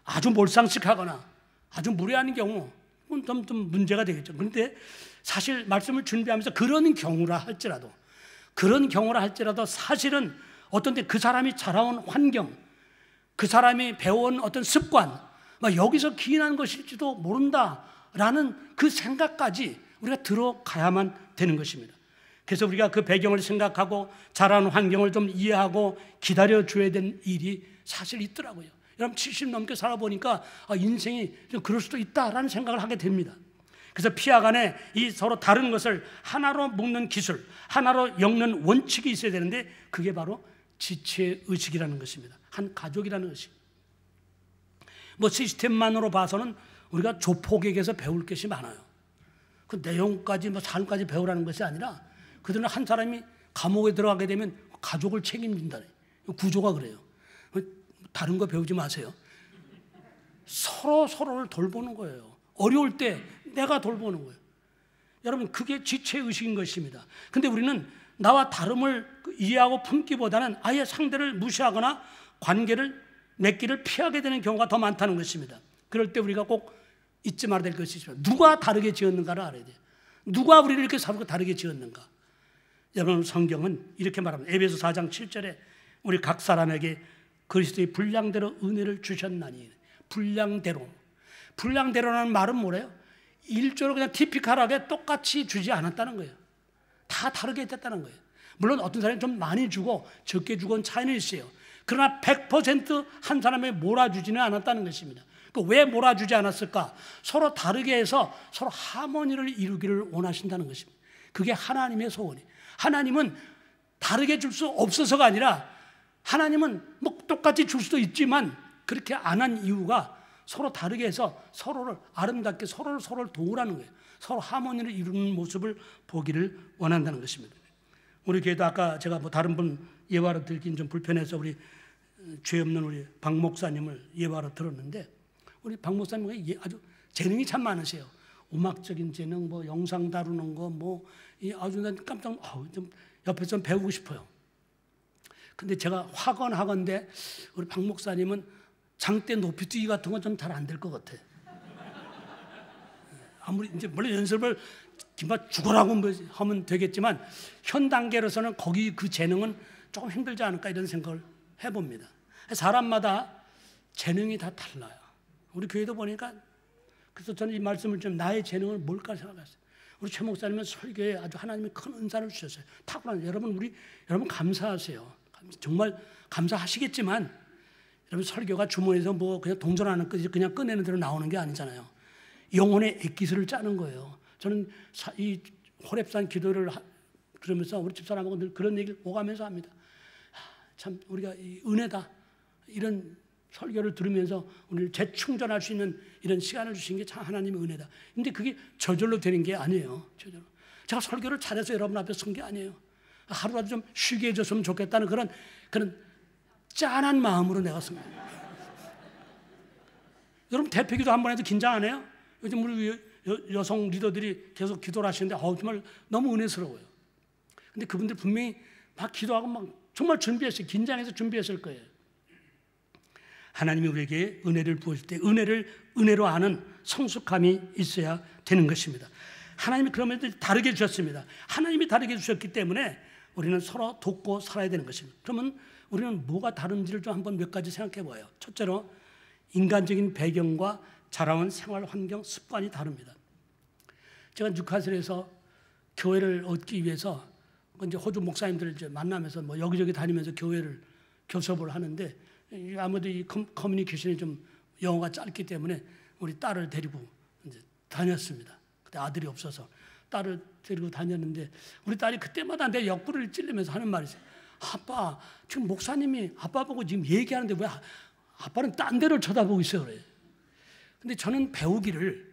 아주 몰상식하거나 아주 무례한 경우 좀 문제가 되겠죠. 그런데 사실 말씀을 준비하면서 그런 경우라 할지라도 사실은 어떤 때 그 사람이 자라온 환경, 그 사람이 배워온 어떤 습관, 여기서 기인한 것일지도 모른다라는 그 생각까지 우리가 들어가야만 되는 것입니다. 그래서 우리가 그 배경을 생각하고 자라는 환경을 좀 이해하고 기다려줘야 되는 일이 사실 있더라고요. 여러분, 70 넘게 살아보니까 인생이 좀 그럴 수도 있다라는 생각을 하게 됩니다. 그래서 피하 간에 이 서로 다른 것을 하나로 묶는 기술, 하나로 엮는 원칙이 있어야 되는데 그게 바로 지체의식이라는 것입니다. 한 가족이라는 것입니다. 시스템만으로 봐서는 우리가 조폭에게서 배울 것이 많아요. 그 내용까지 삶까지 배우라는 것이 아니라 그들은 한 사람이 감옥에 들어가게 되면 가족을 책임진다. 구조가 그래요. 다른 거 배우지 마세요. 서로를 돌보는 거예요. 어려울 때 내가 돌보는 거예요. 여러분, 그게 지체의식인 것입니다. 근데 우리는 나와 다름을 이해하고 품기보다는 아예 상대를 무시하거나 관계를 맺기를 피하게 되는 경우가 더 많다는 것입니다. 그럴 때 우리가 꼭 잊지 말아야 될 것이 있습니다. 누가 다르게 지었는가를 알아야 돼요. 누가 우리를 이렇게 서로 다르게 지었는가. 여러분, 성경은 이렇게 말합니다. 에베소 4장 7절에 우리 각 사람에게 그리스도의 분량대로 은혜를 주셨나니. 분량대로라는 말은 뭐래요? 일조로 그냥 티피컬하게 똑같이 주지 않았다는 거예요. 다 다르게 됐다는 거예요. 물론 어떤 사람이 좀 많이 주고 적게 주고는 차이는 있어요. 그러나 100% 사람에게 몰아주지는 않았다는 것입니다. 왜 몰아주지 않았을까? 서로 다르게 해서 서로 하모니를 이루기를 원하신다는 것입니다. 그게 하나님의 소원이에요. 하나님은 다르게 줄 수 없어서가 아니라 하나님은 뭐 똑같이 줄 수도 있지만 그렇게 안 한 이유가 서로 다르게 해서 서로를 아름답게 서로를 도우라는 거예요. 서로 하모니를 이루는 모습을 보기를 원한다는 것입니다. 우리 교회도 아까 제가 뭐 다른 분 예화로 들긴 좀 불편해서 우리 죄 없는 우리 박 목사님을 예화로 들었는데, 우리 박 목사님이 아주 재능이 참 많으세요. 음악적인 재능, 뭐 영상 다루는 거, 뭐 아주 난 깜짝 좀 옆에서 좀 배우고 싶어요. 근데 제가 하건데 우리 박 목사님은 장대 높이 뛰기 같은 건 좀 잘 안 될 것 같아. 아무리 이제 물론 연습을 김밥 죽어라고 하면 되겠지만 현 단계로서는 거기 그 재능은 조금 힘들지 않을까 이런 생각을 해봅니다. 사람마다 재능이 다 달라요. 우리 교회도 보니까 그래서 저는 이 말씀을 좀 나의 재능을 뭘까 생각했어요. 우리 최 목사님은 설교에 아주 하나님이 큰 은사를 주셨어요. 탁월한 여러분 감사하세요. 정말 감사하시겠지만 여러분 설교가 주머니에서 뭐 그냥 동전하는 거 그냥 꺼내는 대로 나오는 게 아니잖아요. 영혼의 액기스를 짜는 거예요. 저는 이 호렙산 기도를 그러면서 우리 집사람하고 늘 그런 얘기를 오가면서 합니다. 참 우리가 이 은혜다. 이런 설교를 들으면서 오늘 재충전할 수 있는 이런 시간을 주신 게 참 하나님의 은혜다. 근데 그게 저절로 되는 게 아니에요. 저절로. 제가 설교를 잘해서 여러분 앞에 선 게 아니에요. 하루라도 좀 쉬게 해줬으면 좋겠다는 그런 짠한 마음으로 내가 씁니다. 여러분 대표기도 한 번 해도 긴장 안 해요? 요즘 우리 여성 리더들이 계속 기도를 하시는데 정말 너무 은혜스러워요. 근데 그분들 분명히 막 기도하고 막 정말 준비했어요. 긴장해서 준비했을 거예요. 하나님이 우리에게 은혜를 부으실 때 은혜로 아는 성숙함이 있어야 되는 것입니다. 하나님이 그러면 다르게 주셨습니다. 하나님이 다르게 주셨기 때문에 우리는 서로 돕고 살아야 되는 것입니다. 그러면 우리는 뭐가 다른지를 좀 한번 몇 가지 생각해 봐요. 첫째로 인간적인 배경과 자라온 생활 환경, 습관이 다릅니다. 제가 뉴카슬에서 교회를 얻기 위해서 이제 호주 목사님들을 이제 만나면서 뭐 여기저기 다니면서 교회를 교섭을 하는데 아무래도 이 커뮤니케이션이 좀 영어가 짧기 때문에 우리 딸을 데리고 이제 다녔습니다. 그때 아들이 없어서 딸을 데리고 다녔는데 우리 딸이 그때마다 내 옆구리를 찔리면서 하는 말이 있어요. 아빠, 지금 목사님이 아빠 보고 지금 얘기하는데 왜 아빠는 딴 데를 쳐다보고 있어요 그래. 근데 저는 배우기를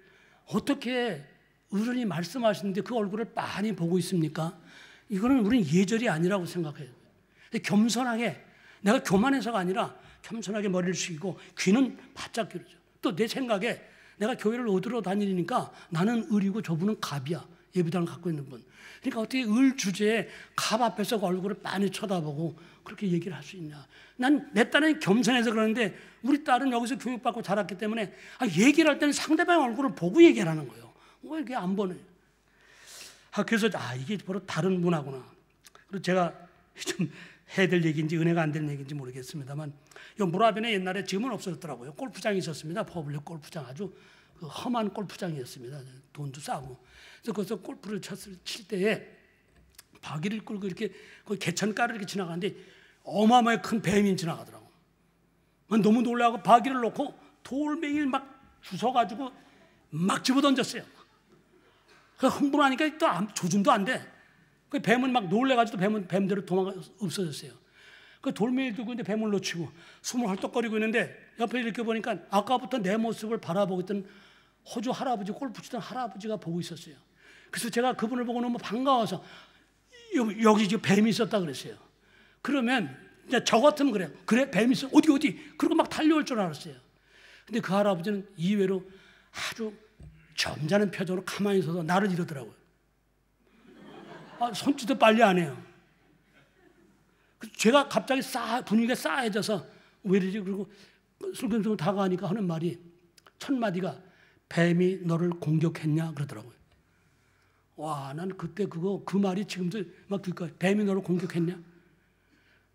어떻게 어른이 말씀하시는데 그 얼굴을 빤히 보고 있습니까? 이거는 우리는 예절이 아니라고 생각해요. 겸손하게 내가 교만해서가 아니라 겸손하게 머리를 숙이고 귀는 바짝 기울이죠. 또 내 생각에 내가 교회를 얻으러 다니니까 나는 을이고 저분은 갑이야. 예비당을 갖고 있는 분. 그러니까 어떻게 을 주제에 갑 앞에서 얼굴을 빤히 쳐다보고 그렇게 얘기를 할 수 있냐. 난 내 딸은 겸손해서 그러는데 우리 딸은 여기서 교육받고 자랐기 때문에 얘기를 할 때는 상대방 얼굴을 보고 얘기를 하는 거예요. 왜 이게 안 보네. 그래서 이게 바로 다른 문화구나. 그리고 제가 좀 해야 될 얘기인지 은혜가 안 되는 얘기인지 모르겠습니다만 이 모라벤에 옛날에 지금은 없어졌더라고요. 골프장이 있었습니다. 퍼블릭 골프장 아주 험한 골프장이었습니다. 돈도 싸고. 그래서 거기서 골프를 칠 때에 바퀴를 끌고 이렇게 개천가를 이렇게 지나가는데 어마어마하게 큰 뱀이 지나가더라고. 너무 놀라고 바퀴를 놓고 돌멩이를 막 주워가지고 막 집어던졌어요. 흥분하니까 또 조준도 안 돼. 그 뱀은 막 놀래가지고 뱀대로 도망가 없어졌어요. 그 돌멩이를 들고 있는데 뱀을 놓치고 숨을 헐떡거리고 있는데 옆에 이렇게 보니까 아까부터 내 모습을 바라보고 있던 호주 할아버지, 골프 치던 할아버지가 보고 있었어요. 그래서 제가 그분을 보고 너무 반가워서 여기 지금 뱀이 있었다 그랬어요. 그러면 저 같으면 그래요. 그래 뱀이 있어. 어디? 그러고 막 달려올 줄 알았어요. 근데 그 할아버지는 이외로 아주 점잖은 표정으로 가만히 서서 나를 이러더라고요. 손짓도 빨리 안 해요. 제가 갑자기 분위기가 싸해져서 왜 이러지? 그리고 슬금슬금 다가가니까 하는 말이 첫 마디가 뱀이 너를 공격했냐 그러더라고요. 와, 난 그때 그 말이 지금도 막 들 거야. 뱀이 너를 공격했냐?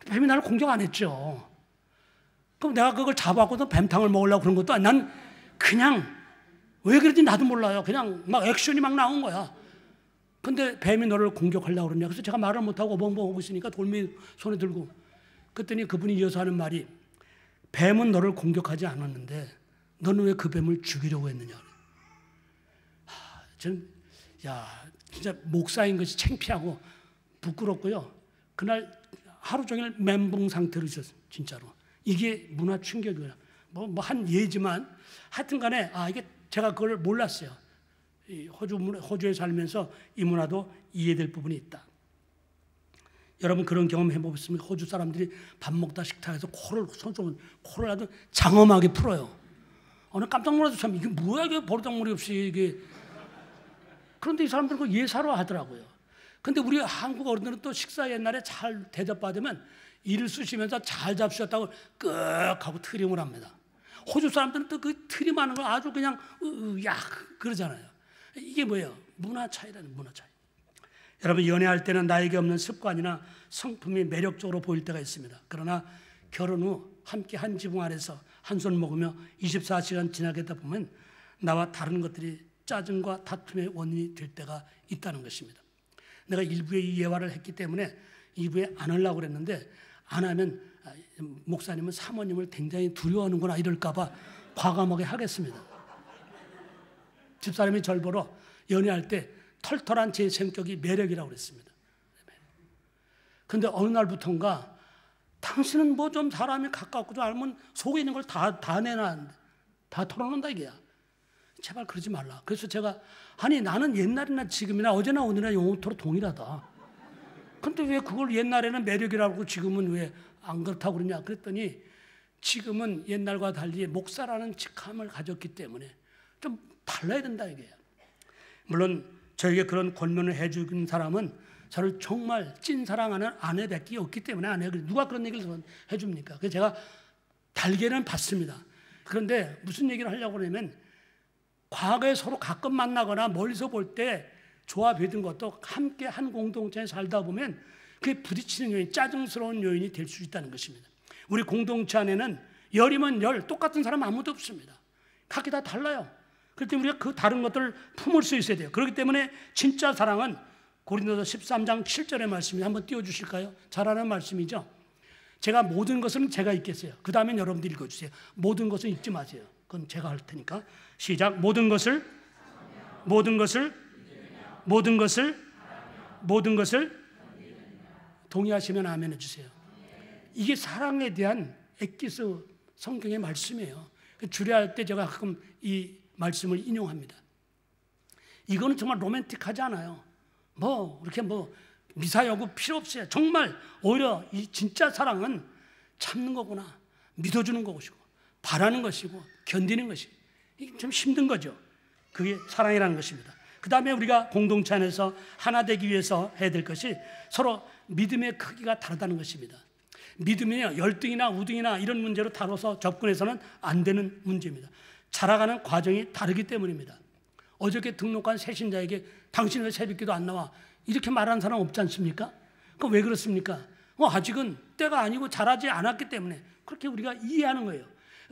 뱀이 나를 공격 안 했죠. 그럼 내가 그걸 잡아갖고도 뱀탕을 먹으려고 그런 것도 아니, 난 그냥 왜 그런지 나도 몰라요. 그냥 막 액션이 막 나온 거야. 근데 뱀이 너를 공격하려고 그러냐. 그래서 제가 말을 못하고 어벙벙 하고 있으니까 돌멩이 손에 들고, 그랬더니 그분이 이어서 하는 말이, 뱀은 너를 공격하지 않았는데 너는 왜 그 뱀을 죽이려고 했느냐. 저는 진짜 목사인 것이 창피하고 부끄럽고요. 그날 하루 종일 멘붕 상태로 있었어요. 진짜로. 이게 문화 충격이에요. 뭐 한 예지만 하여튼 간에 이게 제가 그걸 몰랐어요. 호주에 살면서 이 문화도 이해될 부분이 있다. 여러분 그런 경험 해보셨습니까? 호주 사람들이 밥 먹다 식탁에서 코를 아주 장엄하게 풀어요. 오늘 깜짝 놀라서 참 이게 뭐야 이게 버르장머리 없이 이게. 그런데 이 사람들은 그 예사로 하더라고요. 근데 우리 한국 어른들은 또 식사 옛날에 잘 대접받으면 이를 쓰시면서 잘 잡수셨다고 끄 하고 트림을 합니다. 호주 사람들은 또 그 트림하는 걸 아주 그냥 야 그러잖아요. 이게 뭐예요? 문화 차이라는 문화 차이. 여러분 연애할 때는 나에게 없는 습관이나 성품이 매력적으로 보일 때가 있습니다. 그러나 결혼 후 함께 한 지붕 아래서 한 손 먹으며 24시간 지나겠다 보면 나와 다른 것들이 짜증과 다툼의 원인이 될 때가 있다는 것입니다. 내가 1부에 이 예화를 했기 때문에 2부에 안 하려고 그랬는데 안 하면 목사님은 사모님을 굉장히 두려워하는구나 이럴까 봐 과감하게 하겠습니다. 집사람이 절 보러 연애할 때 털털한 제 성격이 매력이라고 그랬습니다. 그런데 어느 날부터인가 당신은 뭐 좀 사람이 가깝고도 알면 속에 있는 걸 다 내놨는데 다 털어놓는다 이게야. 제발 그러지 말라. 그래서 제가 나는 옛날이나 지금이나 어제나 오늘이나 영원토록 동일하다. 근데 왜 그걸 옛날에는 매력이라고 지금은 왜 안 그렇다고 그러냐 그랬더니 지금은 옛날과 달리 목사라는 직함을 가졌기 때문에 좀 달라야 된다 이게야. 물론 저에게 그런 권면을 해주는 사람은 저를 정말 찐사랑하는 아내밖에 없기 때문에 누가 그런 얘기를 해줍니까? 그래서 제가 달게는 받습니다. 그런데 무슨 얘기를 하려고 그러냐면 과거에 서로 가끔 만나거나 멀리서 볼 때 조합이든 것도 함께 한 공동체에 살다 보면 그게 부딪히는 요인, 짜증스러운 요인이 될 수 있다는 것입니다. 우리 공동체 안에는 열이면 열, 똑같은 사람 아무도 없습니다. 각기 다 달라요. 그렇기 때문에 우리가 그 다른 것들을 품을 수 있어야 돼요. 그렇기 때문에 진짜 사랑은 고린도서 13장 7절의 말씀이 한번 띄워주실까요? 잘 아는 말씀이죠. 제가 모든 것은 제가 읽겠어요. 그 다음엔 여러분들이 읽어주세요. 모든 것은 읽지 마세요. 그건 제가 할 테니까. 시작. 모든 것을 동의하시면 아멘 해주세요. 이게 사랑에 대한 엑기스 성경의 말씀이에요. 주례할 때 제가 가끔 이 말씀을 인용합니다. 이거는 정말 로맨틱하지 않아요. 이렇게 미사여구 필요 없어요. 정말 오히려 이 진짜 사랑은 참는 거구나, 믿어주는 것이고, 바라는 것이고, 견디는 것이. 이게 좀 힘든 거죠. 그게 사랑이라는 것입니다. 그 다음에 우리가 공동체 안에서 하나 되기 위해서 해야 될 것이 서로 믿음의 크기가 다르다는 것입니다. 믿음이 열등이나 우등이나 이런 문제로 다뤄서 접근해서는 안 되는 문제입니다. 자라가는 과정이 다르기 때문입니다. 어저께 등록한 새신자에게 당신 왜 새벽기도 안 나와? 이렇게 말하는 사람 없지 않습니까? 그럼 왜 그렇습니까? 아직은 때가 아니고 자라지 않았기 때문에 그렇게 우리가 이해하는 거예요.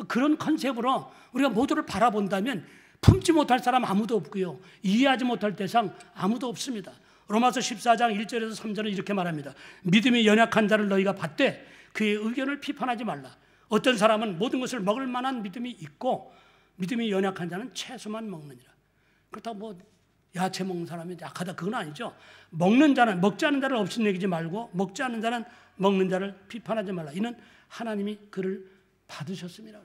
그런 컨셉으로 우리가 모두를 바라본다면 품지 못할 사람 아무도 없고요. 이해하지 못할 대상 아무도 없습니다. 로마서 14장 1절에서 3절은 이렇게 말합니다. 믿음이 연약한 자를 너희가 받되 그의 의견을 비판하지 말라. 어떤 사람은 모든 것을 먹을 만한 믿음이 있고 믿음이 연약한 자는 채소만 먹느니라. 그렇다고 야채 먹는 사람이 약하다 그건 아니죠. 먹지 않는 자를 업신여기지 말고 먹지 않는 자는 먹는 자를 비판하지 말라. 이는 하나님이 그를 받으셨습니다.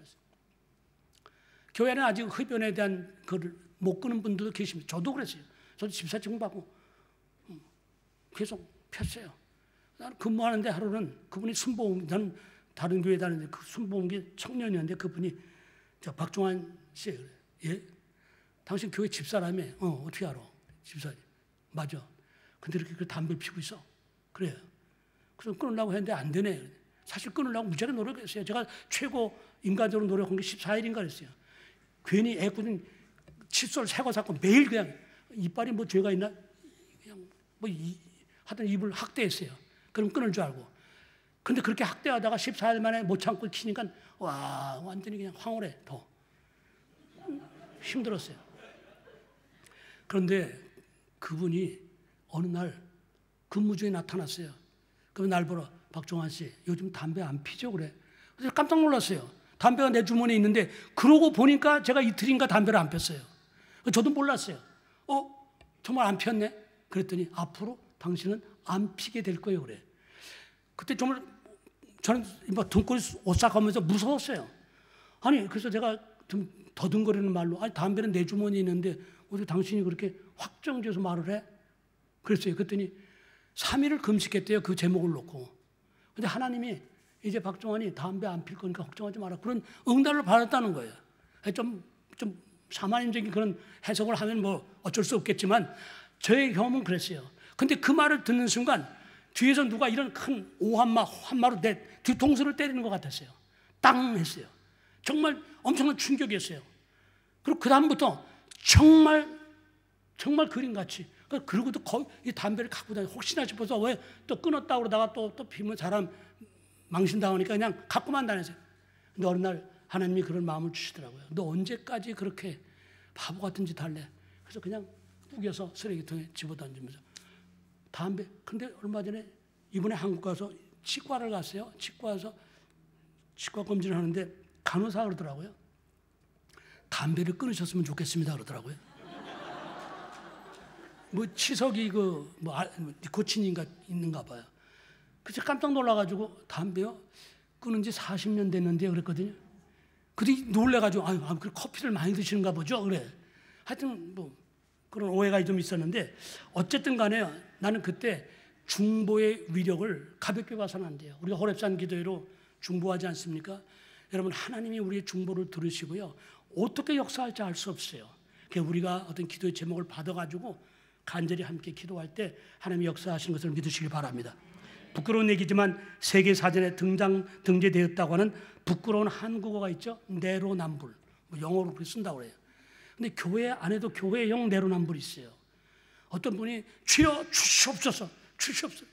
교회는 아직 흡연에 대한 그를 못 끄는 분들도 계십니다. 저도 그랬어요. 저도 집사 증받고 계속 폈어요. 나는 근무하는데 하루는 그분이 순복음, 저는 다른 교회 다니는데 그 순복음 청년이었는데 그분이 저 박종환 씨예요. 예? 당신 교회 집사라며? 어떻게 알아? 집사님. 맞아. 근데 이렇게 그 담배 피고 있어. 그래요. 그래서 끊으려고 했는데 안 되네. 사실 끊으려고 무지하게 노력했어요. 제가 최고 인간적으로 노력한 게 14일인가 그랬어요. 괜히 애꿎은 칫솔 새거 샀고 매일 그냥 이빨이 뭐 죄가 있나 그냥 뭐 하여튼 입을 학대했어요. 그럼 끊을 줄 알고. 근데 그렇게 학대하다가 14일 만에 못 참고 키니까 와 완전히 그냥 황홀해. 더 힘들었어요. 그런데 그분이 어느 날 근무 중에 나타났어요. 그럼 날 보러 박종환 씨 요즘 담배 안 피죠? 그래. 그래서 깜짝 놀랐어요. 담배가 내 주머니에 있는데 그러고 보니까 제가 이틀인가 담배를 안 폈어요. 저도 몰랐어요. 정말 안 폈네? 그랬더니 앞으로 당신은 안 피게 될 거예요. 그래. 그때 정말 저는 뭐 등골이 오싹하면서 무서웠어요. 아니 그래서 제가 좀 더듬거리는 말로 아니 담배는 내 주머니에 있는데 어떻게 당신이 그렇게 확정지어서 말을 해? 그랬어요. 그랬더니 3일을 금식했대요. 그 제목을 놓고. 근데 하나님이 이제 박종환이 담배 안 필 거니까 걱정하지 마라. 그런 응답을 받았다는 거예요. 좀 사만인적인 그런 해석을 하면 뭐 어쩔 수 없겠지만 저의 경험은 그랬어요. 근데 그 말을 듣는 순간 뒤에서 누가 이런 큰 한마로 내 뒤통수를 때리는 것 같았어요. 땅 했어요. 정말 엄청난 충격이었어요. 그리고 그 다음부터 정말 그림같이 그러고도 거의 이 담배를 갖고 다니 혹시나 싶어서 왜 또 끊었다 그러다가 또 피면 사람 망신당하니까 그냥 갖고만 다녔어요. 근데 어느 날 하나님이 그런 마음을 주시더라고요. 너 언제까지 그렇게 바보 같은 짓 할래? 그래서 그냥 우겨서 쓰레기통에 집어던지면서 담배. 근데 얼마 전에 이번에 한국 가서 치과를 갔어요. 치과에서 치과 검진을 하는데 간호사가 그러더라고요. 담배를 끊으셨으면 좋겠습니다 그러더라고요. 뭐 치석이 니코틴인가 있는가 봐요. 그래서 깜짝 놀라가지고 담배요? 끊은 지 40년 됐는데 그랬거든요. 근데 놀래가지고 그 커피를 많이 드시는가 보죠. 그래. 하여튼 뭐 그런 오해가 좀 있었는데 어쨌든 간에 나는 그때 중보의 위력을 가볍게 봐서는 안 돼요. 우리가 호렙산 기도회로 중보하지 않습니까? 여러분 하나님이 우리의 중보를 들으시고요. 어떻게 역사할지 알 수 없어요. 그러니까 우리가 어떤 기도의 제목을 받아가지고 간절히 함께 기도할 때 하나님이 역사하시는 것을 믿으시길 바랍니다. 부끄러운 얘기지만 세계사전에 등재되었다고 하는 부끄러운 한국어가 있죠. 내로남불. 뭐 영어로 그렇게 쓴다고 그래요. 근데 교회 안에도 교회형 내로남불이 있어요. 어떤 분이 주여 주시옵소서 주시옵소서.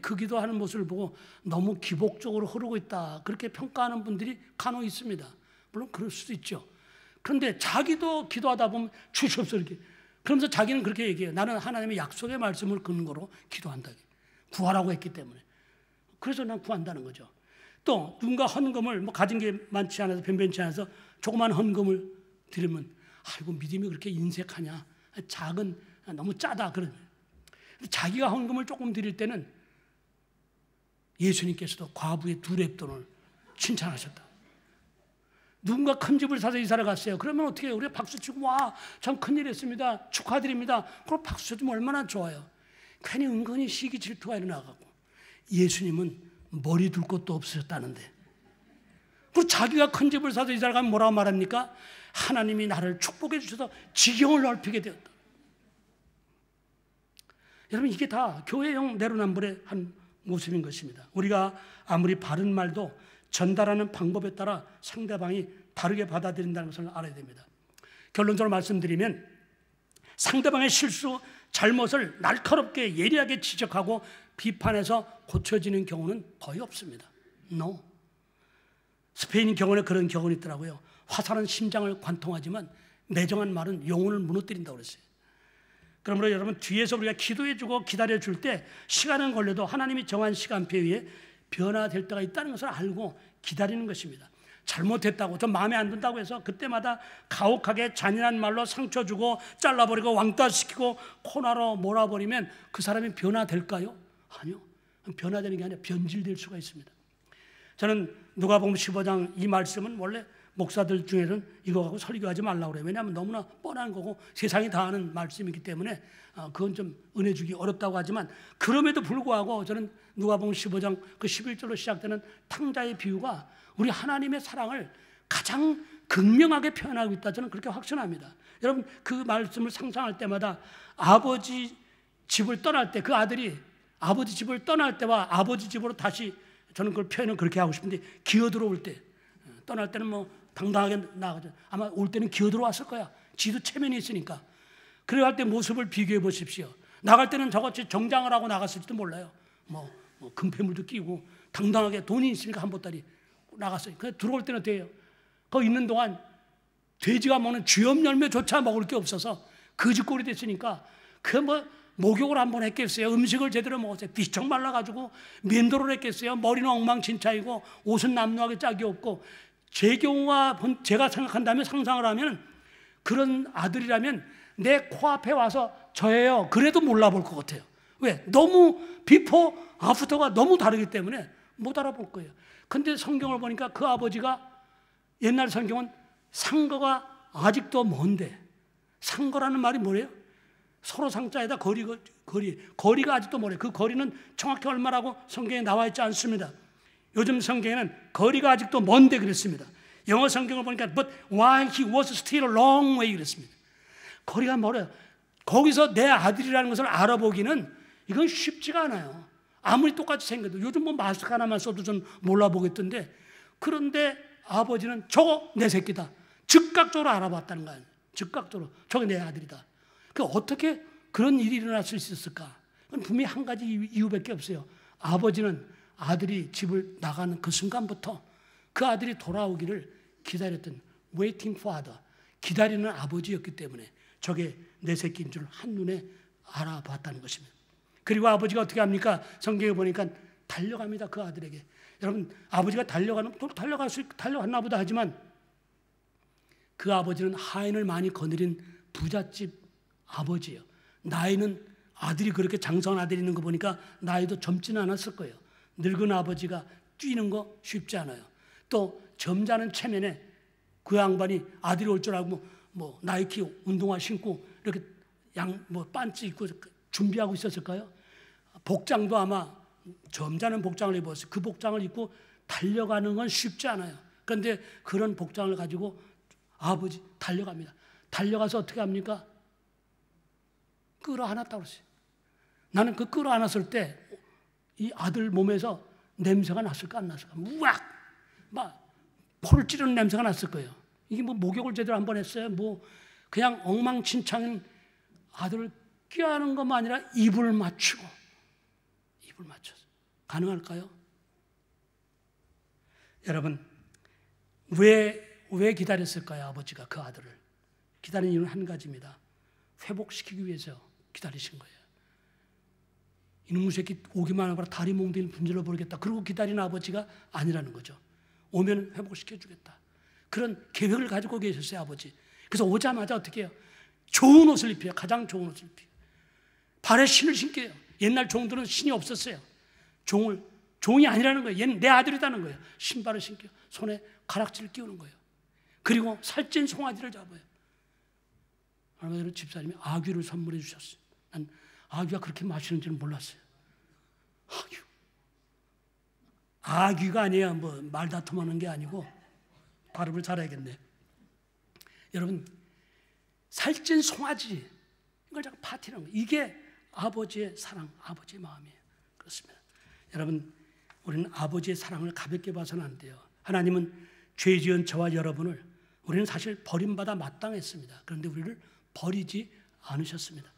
그 기도하는 모습을 보고 너무 기복적으로 흐르고 있다. 그렇게 평가하는 분들이 간혹 있습니다. 물론 그럴 수도 있죠. 그런데 자기도 기도하다 보면 주시옵소서 이렇게. 그러면서 자기는 그렇게 얘기해요. 나는 하나님의 약속의 말씀을 근거로 기도한다. 구하라고 했기 때문에. 그래서 난 구한다는 거죠. 또 누군가 헌금을 가진 게 많지 않아서 변변치 않아서 조그만 헌금을 드리면 아이고 믿음이 그렇게 인색하냐. 작은 너무 짜다. 그런. 자기가 헌금을 조금 드릴 때는 예수님께서도 과부의 2렙돈을 칭찬하셨다. 누군가 큰 집을 사서 이사를 갔어요. 그러면 어떻게 해요? 우리가 박수치고 와, 참 큰일 했습니다. 축하드립니다. 그럼 박수 쳐주면 얼마나 좋아요. 괜히 은근히 시기 질투가 일어나가고 예수님은 머리 둘 것도 없으셨다는데 그리고 자기가 큰 집을 사서 이사를 가면 뭐라고 말합니까? 하나님이 나를 축복해 주셔서 지경을 넓히게 되었다. 여러분 이게 다 교회형 내로남불의 한 모습인 것입니다. 우리가 아무리 바른 말도 전달하는 방법에 따라 상대방이 다르게 받아들인다는 것을 알아야 됩니다. 결론적으로 말씀드리면 상대방의 실수, 잘못을 날카롭게 예리하게 지적하고 비판해서 고쳐지는 경우는 거의 없습니다. No. 스페인 경원에 그런 경험이 있더라고요. 화살은 심장을 관통하지만 매정한 말은 영혼을 무너뜨린다고 그랬어요. 그러므로 여러분 뒤에서 우리가 기도해주고 기다려줄 때 시간은 걸려도 하나님이 정한 시간표에 의해 변화될 때가 있다는 것을 알고 기다리는 것입니다. 잘못했다고 좀 마음에 안 든다고 해서 그때마다 가혹하게 잔인한 말로 상처 주고 잘라버리고 왕따시키고 코나로 몰아버리면 그 사람이 변화될까요? 아니요. 변화되는 게 아니라 변질될 수가 있습니다. 저는 누가복음 15장 이 말씀은 원래 목사들 중에는 이거 갖고 설교하지 말라고 그래요. 왜냐하면 너무나 뻔한 거고 세상이 다 아는 말씀이기 때문에 그건 좀 은혜 주기 어렵다고 하지만 그럼에도 불구하고 저는 누가복음 15장 그 11절로 시작되는 탕자의 비유가 우리 하나님의 사랑을 가장 극명하게 표현하고 있다. 저는 그렇게 확신합니다. 여러분 그 말씀을 상상할 때마다 아버지 집을 떠날 때 그 아들이 아버지 집을 떠날 때와 아버지 집으로 다시 저는 그걸 표현을 그렇게 하고 싶은데 기어 들어올 때 떠날 때는 뭐 당당하게 나가죠. 아마 올 때는 기어 들어왔을 거야. 지도 체면이 있으니까. 그래 할 때 모습을 비교해 보십시오. 나갈 때는 저같이 정장을 하고 나갔을지도 몰라요. 뭐 금패물도 끼고 당당하게 돈이 있으니까 한 보따리 나갔어요. 그래 들어올 때는 어때요? 거기 있는 동안 돼지가 먹는 쥐염 열매조차 먹을 게 없어서 거지꼴이 됐으니까 그 뭐 목욕을 한번 했겠어요? 음식을 제대로 먹었어요? 비쩍 말라가지고 면도를 했겠어요? 머리는 엉망진창이고 옷은 남루하게 짝이 없고 제 경우와 제가 생각한다면 상상을 하면 그런 아들이라면 내 코앞에 와서 저예요. 그래도 몰라볼 것 같아요. 왜? 너무 비포 아프터가 너무 다르기 때문에 못 알아볼 거예요. 근데 성경을 보니까 그 아버지가 옛날 성경은 상거가 아직도 먼데 상거라는 말이 뭐예요? 서로 상자에다 거리가 아직도 뭐래요? 그 거리는 정확히 얼마라고 성경에 나와 있지 않습니다. 요즘 성경에는 거리가 아직도 먼데 그랬습니다. 영어 성경을 보니까 But while he was still a long way 그랬습니다. 거리가 멀어요. 거기서 내 아들이라는 것을 알아보기는 이건 쉽지가 않아요. 아무리 똑같이 생겨도 요즘 뭐 마스크 하나만 써도 좀 몰라보겠던데 그런데 아버지는 저거 내 새끼다. 즉각적으로 알아봤다는 거예요. 즉각적으로 저게 내 아들이다. 그 어떻게 그런 일이 일어날 수 있었을까? 그건 분명히 한 가지 이유밖에 없어요. 아버지는 아들이 집을 나가는 그 순간부터 그 아들이 돌아오기를 기다렸던 waiting father, 기다리는 아버지였기 때문에 저게 내 새끼인 줄 한눈에 알아봤다는 것입니다. 그리고 아버지가 어떻게 합니까? 성경에 보니까 달려갑니다. 그 아들에게. 여러분 아버지가 달려갔나 보다 하지만 그 아버지는 하인을 많이 거느린 부잣집 아버지예요. 나이는 아들이 그렇게 장성한 아들이 있는 거 보니까 나이도 젊지는 않았을 거예요. 늙은 아버지가 뛰는 거 쉽지 않아요. 또 점잖은 체면에 그 양반이 아들이 올 줄 알고 뭐 나이키 운동화 신고 이렇게 반지 입고 준비하고 있었을까요? 복장도 아마 점잖은 복장을 입었어요. 그 복장을 입고 달려가는 건 쉽지 않아요. 그런데 그런 복장을 가지고 아버지 달려갑니다. 달려가서 어떻게 합니까? 끌어안았다고 그랬어요. 나는 그 끌어안았을 때 이 아들 몸에서 냄새가 났을까 안 났을까? 우악! 막 코를 찌르는 냄새가 났을 거예요. 이게 뭐 목욕을 제대로 한번 했어요? 뭐 그냥 엉망진창인 아들을 껴안은 것만 아니라 입을 맞춰서 가능할까요? 여러분 왜 기다렸을까요? 아버지가 그 아들을 기다린 이유는 한 가지입니다. 회복시키기 위해서 기다리신 거예요. 이놈의 새끼 오기만 하고 다리 몽둥이를 분질러 버리겠다. 그러고 기다리는 아버지가 아니라는 거죠. 오면 회복시켜주겠다. 그런 계획을 가지고 계셨어요, 아버지. 그래서 오자마자 어떻게 해요? 좋은 옷을 입혀요. 가장 좋은 옷을 입혀요. 발에 신을 신겨요. 옛날 종들은 신이 없었어요. 종이 아니라는 거예요. 얘는 내 아들이라는 거예요. 신발을 신겨요. 손에 가락지를 끼우는 거예요. 그리고 살찐 송아지를 잡아요. 얼마 전에 집사님이 아귀를 선물해 주셨어요. 난 아귀가 그렇게 맛있는 줄은 몰랐어요. 아귀가 아니야 뭐 말다툼하는 게 아니고 발음을 잘해야겠네. 여러분 살찐 송아지 이걸 자꾸 파티라는 거예요. 이게 아버지의 사랑, 아버지의 마음이에요. 그렇습니다. 여러분 우리는 아버지의 사랑을 가볍게 봐서는 안 돼요. 하나님은 죄 지은 저와 여러분을 우리는 사실 버림받아 마땅했습니다. 그런데 우리를 버리지 않으셨습니다.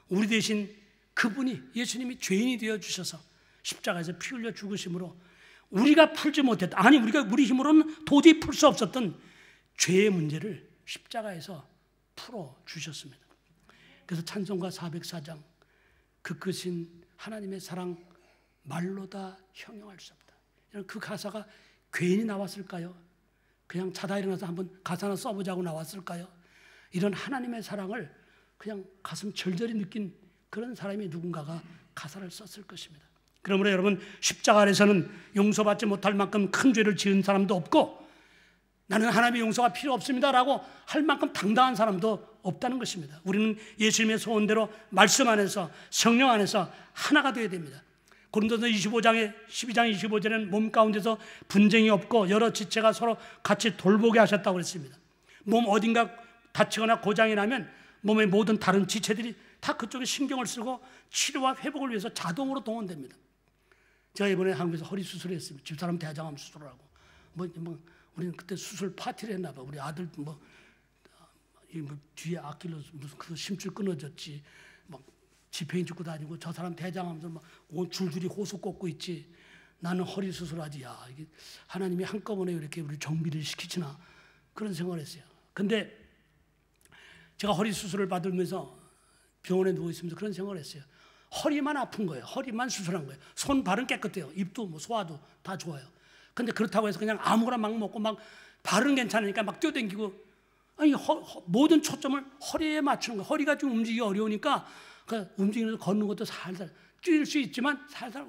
우리 대신 그분이 예수님이 죄인이 되어 주셔서 십자가에서 피 흘려 죽으심으로 우리가 풀지 못했던 우리 힘으로는 도저히 풀 수 없었던 죄의 문제를 십자가에서 풀어 주셨습니다. 그래서 찬송가 404장 그 크신 하나님의 사랑 말로 다 형용할 수 없다. 그 가사가 괜히 나왔을까요? 그냥 자다 일어나서 한번 가사 하나 써보자고 나왔을까요? 이런 하나님의 사랑을 그냥 가슴 절절히 느낀 그런 사람이 누군가가 가사를 썼을 것입니다. 그러므로 여러분 십자가 아래서는 용서받지 못할 만큼 큰 죄를 지은 사람도 없고 나는 하나님의 용서가 필요 없습니다라고 할 만큼 당당한 사람도 없다는 것입니다. 우리는 예수님의 소원대로 말씀 안에서 성령 안에서 하나가 되어야 됩니다. 고린도서 12장 25절에는 몸 가운데서 분쟁이 없고 여러 지체가 서로 같이 돌보게 하셨다고 그랬습니다. 몸 어딘가 다치거나 고장이 나면 몸의 모든 다른 지체들이 다 그쪽에 신경을 쓰고 치료와 회복을 위해서 자동으로 동원됩니다. 제가 이번에 한국에서 허리 수술을 했습니다. 집사람 대장암 수술을 하고 우리는 그때 수술 파티를 했나 봐. 우리 아들 뭐 뒤에 아킬레스 무슨 그 심줄 끊어졌지. 막 지팡이 짚고 다니고 저 사람 대장하면서 막 줄줄이 호수 꽂고 있지. 나는 허리 수술하지. 야, 이게 하나님이 한꺼번에 이렇게 우리 정비를 시키시나 그런 생각을 했어요. 근데 제가 허리 수술을 받으면서 병원에 누워 있으면서 그런 생각을 했어요. 허리만 아픈 거예요. 허리만 수술한 거예요. 손 발은 깨끗해요. 입도 뭐 소화도 다 좋아요. 근데 그렇다고 해서 그냥 아무거나 막 먹고 막 발은 괜찮으니까 막 뛰어다니고, 아니 모든 초점을 허리에 맞추는 거예요. 허리가 좀 움직이기 어려우니까 그 움직이면서 걷는 것도 살살 뛸 수 있지만 살살,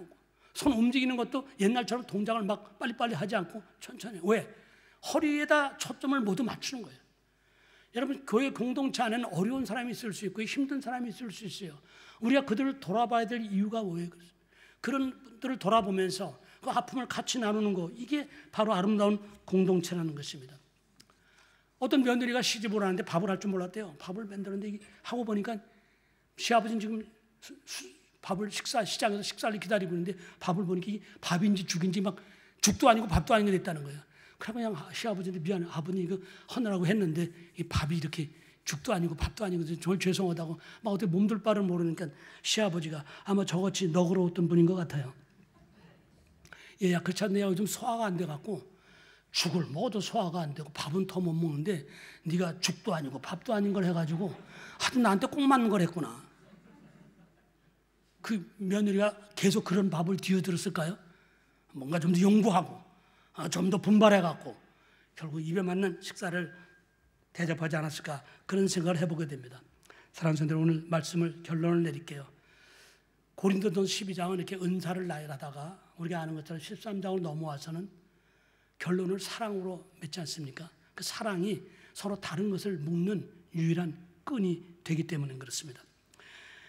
손 움직이는 것도 옛날처럼 동작을 막 빨리빨리 하지 않고 천천히. 왜? 허리에다 초점을 모두 맞추는 거예요. 여러분, 교회 공동체 안에는 어려운 사람이 있을 수 있고 힘든 사람이 있을 수 있어요. 우리가 그들을 돌아봐야 될 이유가 뭐예요? 그런 분들을 돌아보면서 그 아픔을 같이 나누는 거, 이게 바로 아름다운 공동체라는 것입니다. 어떤 며느리가 시집을 하는데 밥을 할 줄 몰랐대요. 밥을 만드는데 하고 보니까 시아버지는 지금 밥을 시장에서 식사를 기다리고 있는데 밥을 보니까 이게 밥인지 죽인지 막 죽도 아니고 밥도 아닌 게 됐다는 거예요. 그래서 그냥 시아버지한테 미안해, 아버님 이거 하느라고 했는데 이 밥이 이렇게 죽도 아니고 밥도 아니고 정말 죄송하다고 막 어떻게 몸둘 바를 모르니까 시아버지가 아마 저같이 너그러웠던 분인 것 같아요. 얘야, 그렇지 않네. 요즘 소화가 안 돼갖고 죽을 먹어도 소화가 안 되고 밥은 더 못 먹는데 네가 죽도 아니고 밥도 아닌 걸 해가지고 하여튼 나한테 꼭 맞는 걸 했구나. 그 며느리가 계속 그런 밥을 뒤어들었을까요? 뭔가 좀 더 연구하고 좀 더 분발해갖고 결국 입에 맞는 식사를 대접하지 않았을까, 그런 생각을 해보게 됩니다. 사랑하는 성도들, 오늘 말씀을 결론을 내릴게요. 고린도전 12장은 이렇게 은사를 나열하다가 우리가 아는 것처럼 13장을 넘어와서는 결론을 사랑으로 맺지 않습니까? 그 사랑이 서로 다른 것을 묶는 유일한 끈이 되기 때문에 그렇습니다.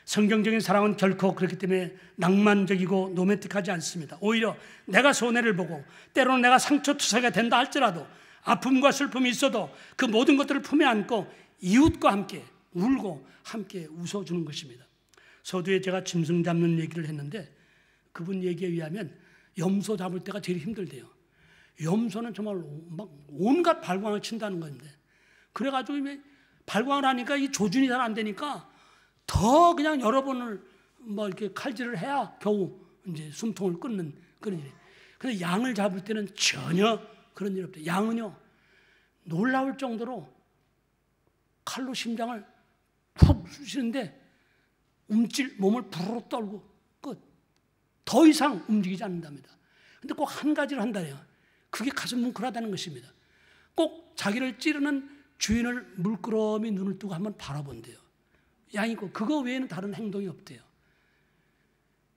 성경적인 사랑은 결코 그렇기 때문에 낭만적이고 로맨틱하지 않습니다. 오히려 내가 손해를 보고 때로는 내가 상처투사가 된다 할지라도 아픔과 슬픔이 있어도 그 모든 것들을 품에 안고 이웃과 함께 울고 함께 웃어주는 것입니다. 서두에 제가 짐승 잡는 얘기를 했는데 그분 얘기에 의하면 염소 잡을 때가 제일 힘들대요. 염소는 정말 막 온갖 발광을 친다는 건데, 그래가지고 발광을 하니까 이 조준이 잘 안 되니까 더 그냥 여러 번을 뭐 이렇게 칼질을 해야 겨우 이제 숨통을 끊는 그런 일이에요. 근데 양을 잡을 때는 전혀 그런 일 없대요. 양은요, 놀라울 정도로 칼로 심장을 푹 쑤시는데 몸을 부르르 떨고 끝. 더 이상 움직이지 않는답니다. 근데 꼭 한 가지를 한다네요. 그게 가슴 뭉클하다는 것입니다. 꼭 자기를 찌르는 주인을 물끄러미 눈을 뜨고 한번 바라본대요. 양이고 그거 외에는 다른 행동이 없대요.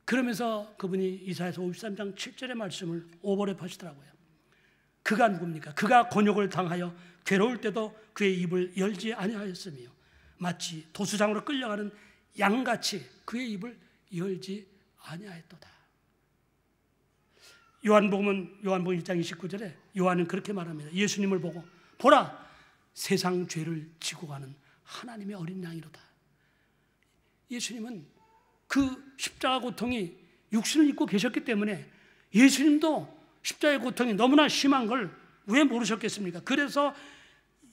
그러면서 그분이 이사야서 53장 7절의 말씀을 오버랩하시더라고요. 그가 누굽니까? 그가 곤욕을 당하여 괴로울 때도 그의 입을 열지 아니하였으며 마치 도수장으로 끌려가는 양같이 그의 입을 열지 아니하였도다. 요한복음 1장 29절에 요한은 그렇게 말합니다. 예수님을 보고 보라, 세상 죄를 지고 가는 하나님의 어린 양이로다. 예수님은 그 십자가 고통이 육신을 입고 계셨기 때문에 예수님도 십자가의 고통이 너무나 심한 걸 왜 모르셨겠습니까? 그래서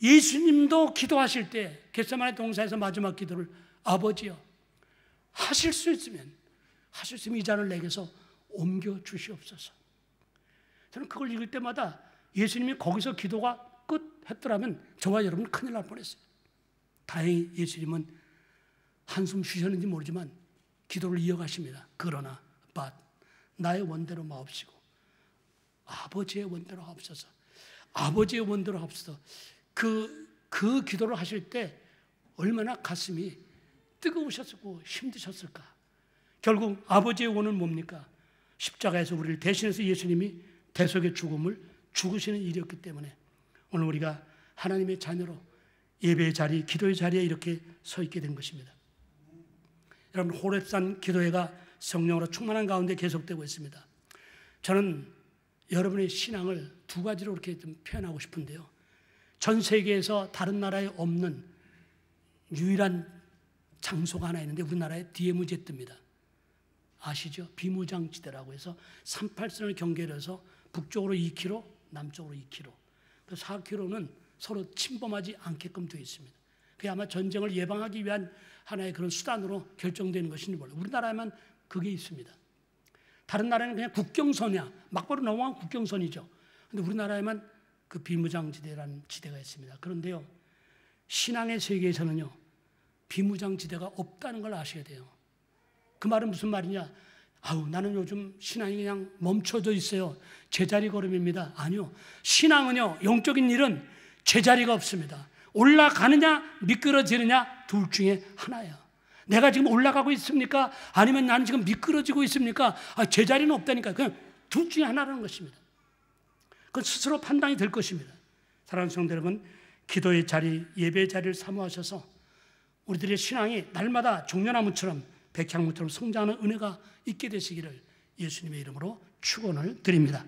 예수님도 기도하실 때 겟세마네 동산에서 마지막 기도를 아버지여, 하실 수 있으면 이 잔을 내게서 옮겨 주시옵소서. 저는 그걸 읽을 때마다 예수님이 거기서 기도가 끝했더라면 저와 여러분 큰일 날 뻔했어요. 다행히 예수님은 한숨 쉬셨는지 모르지만 기도를 이어가십니다. 그러나 나의 원대로 마옵시고 아버지의 원대로 하옵소서. 아버지의 원대로 하옵소서. 그 기도를 하실 때 얼마나 가슴이 뜨거우셨고 힘드셨을까. 결국 아버지의 원은 뭡니까? 십자가에서 우리를 대신해서 예수님이 대속의 죽음을 죽으시는 일이었기 때문에 오늘 우리가 하나님의 자녀로 예배의 자리, 기도의 자리에 이렇게 서 있게 된 것입니다. 여러분, 호렙산 기도회가 성령으로 충만한 가운데 계속되고 있습니다. 저는 여러분의 신앙을 두 가지로 이렇게 좀 표현하고 싶은데요. 전 세계에서 다른 나라에 없는 유일한 장소가 하나 있는데 우리나라의 디에무제트입니다. 아시죠? 비무장지대라고 해서 38선을 경계를 해서 북쪽으로 2km, 남쪽으로 2km. 또 4km는 서로 침범하지 않게끔 되어 있습니다. 그게 아마 전쟁을 예방하기 위한 하나의 그런 수단으로 결정되는 것인지 몰라요. 우리나라에만 그게 있습니다. 다른 나라는 그냥 국경선이야. 막바로 넘어간 국경선이죠. 그런데 우리나라에만 그 비무장지대라는 지대가 있습니다. 그런데요, 신앙의 세계에서는요, 비무장지대가 없다는 걸 아셔야 돼요. 그 말은 무슨 말이냐? 아우, 나는 요즘 신앙이 그냥 멈춰져 있어요. 제자리 걸음입니다. 아니요. 신앙은요, 영적인 일은 제자리가 없습니다. 올라가느냐, 미끄러지느냐, 둘 중에 하나예요. 내가 지금 올라가고 있습니까? 아니면 나는 지금 미끄러지고 있습니까? 제자리는 없다니까. 그냥 둘 중에 하나라는 것입니다. 그건 스스로 판단이 될 것입니다. 사랑하는 성도 여러분, 기도의 자리, 예배의 자리를 사모하셔서 우리들의 신앙이 날마다 종려나무처럼 백향목처럼 성장하는 은혜가 있게 되시기를 예수님의 이름으로 축원을 드립니다.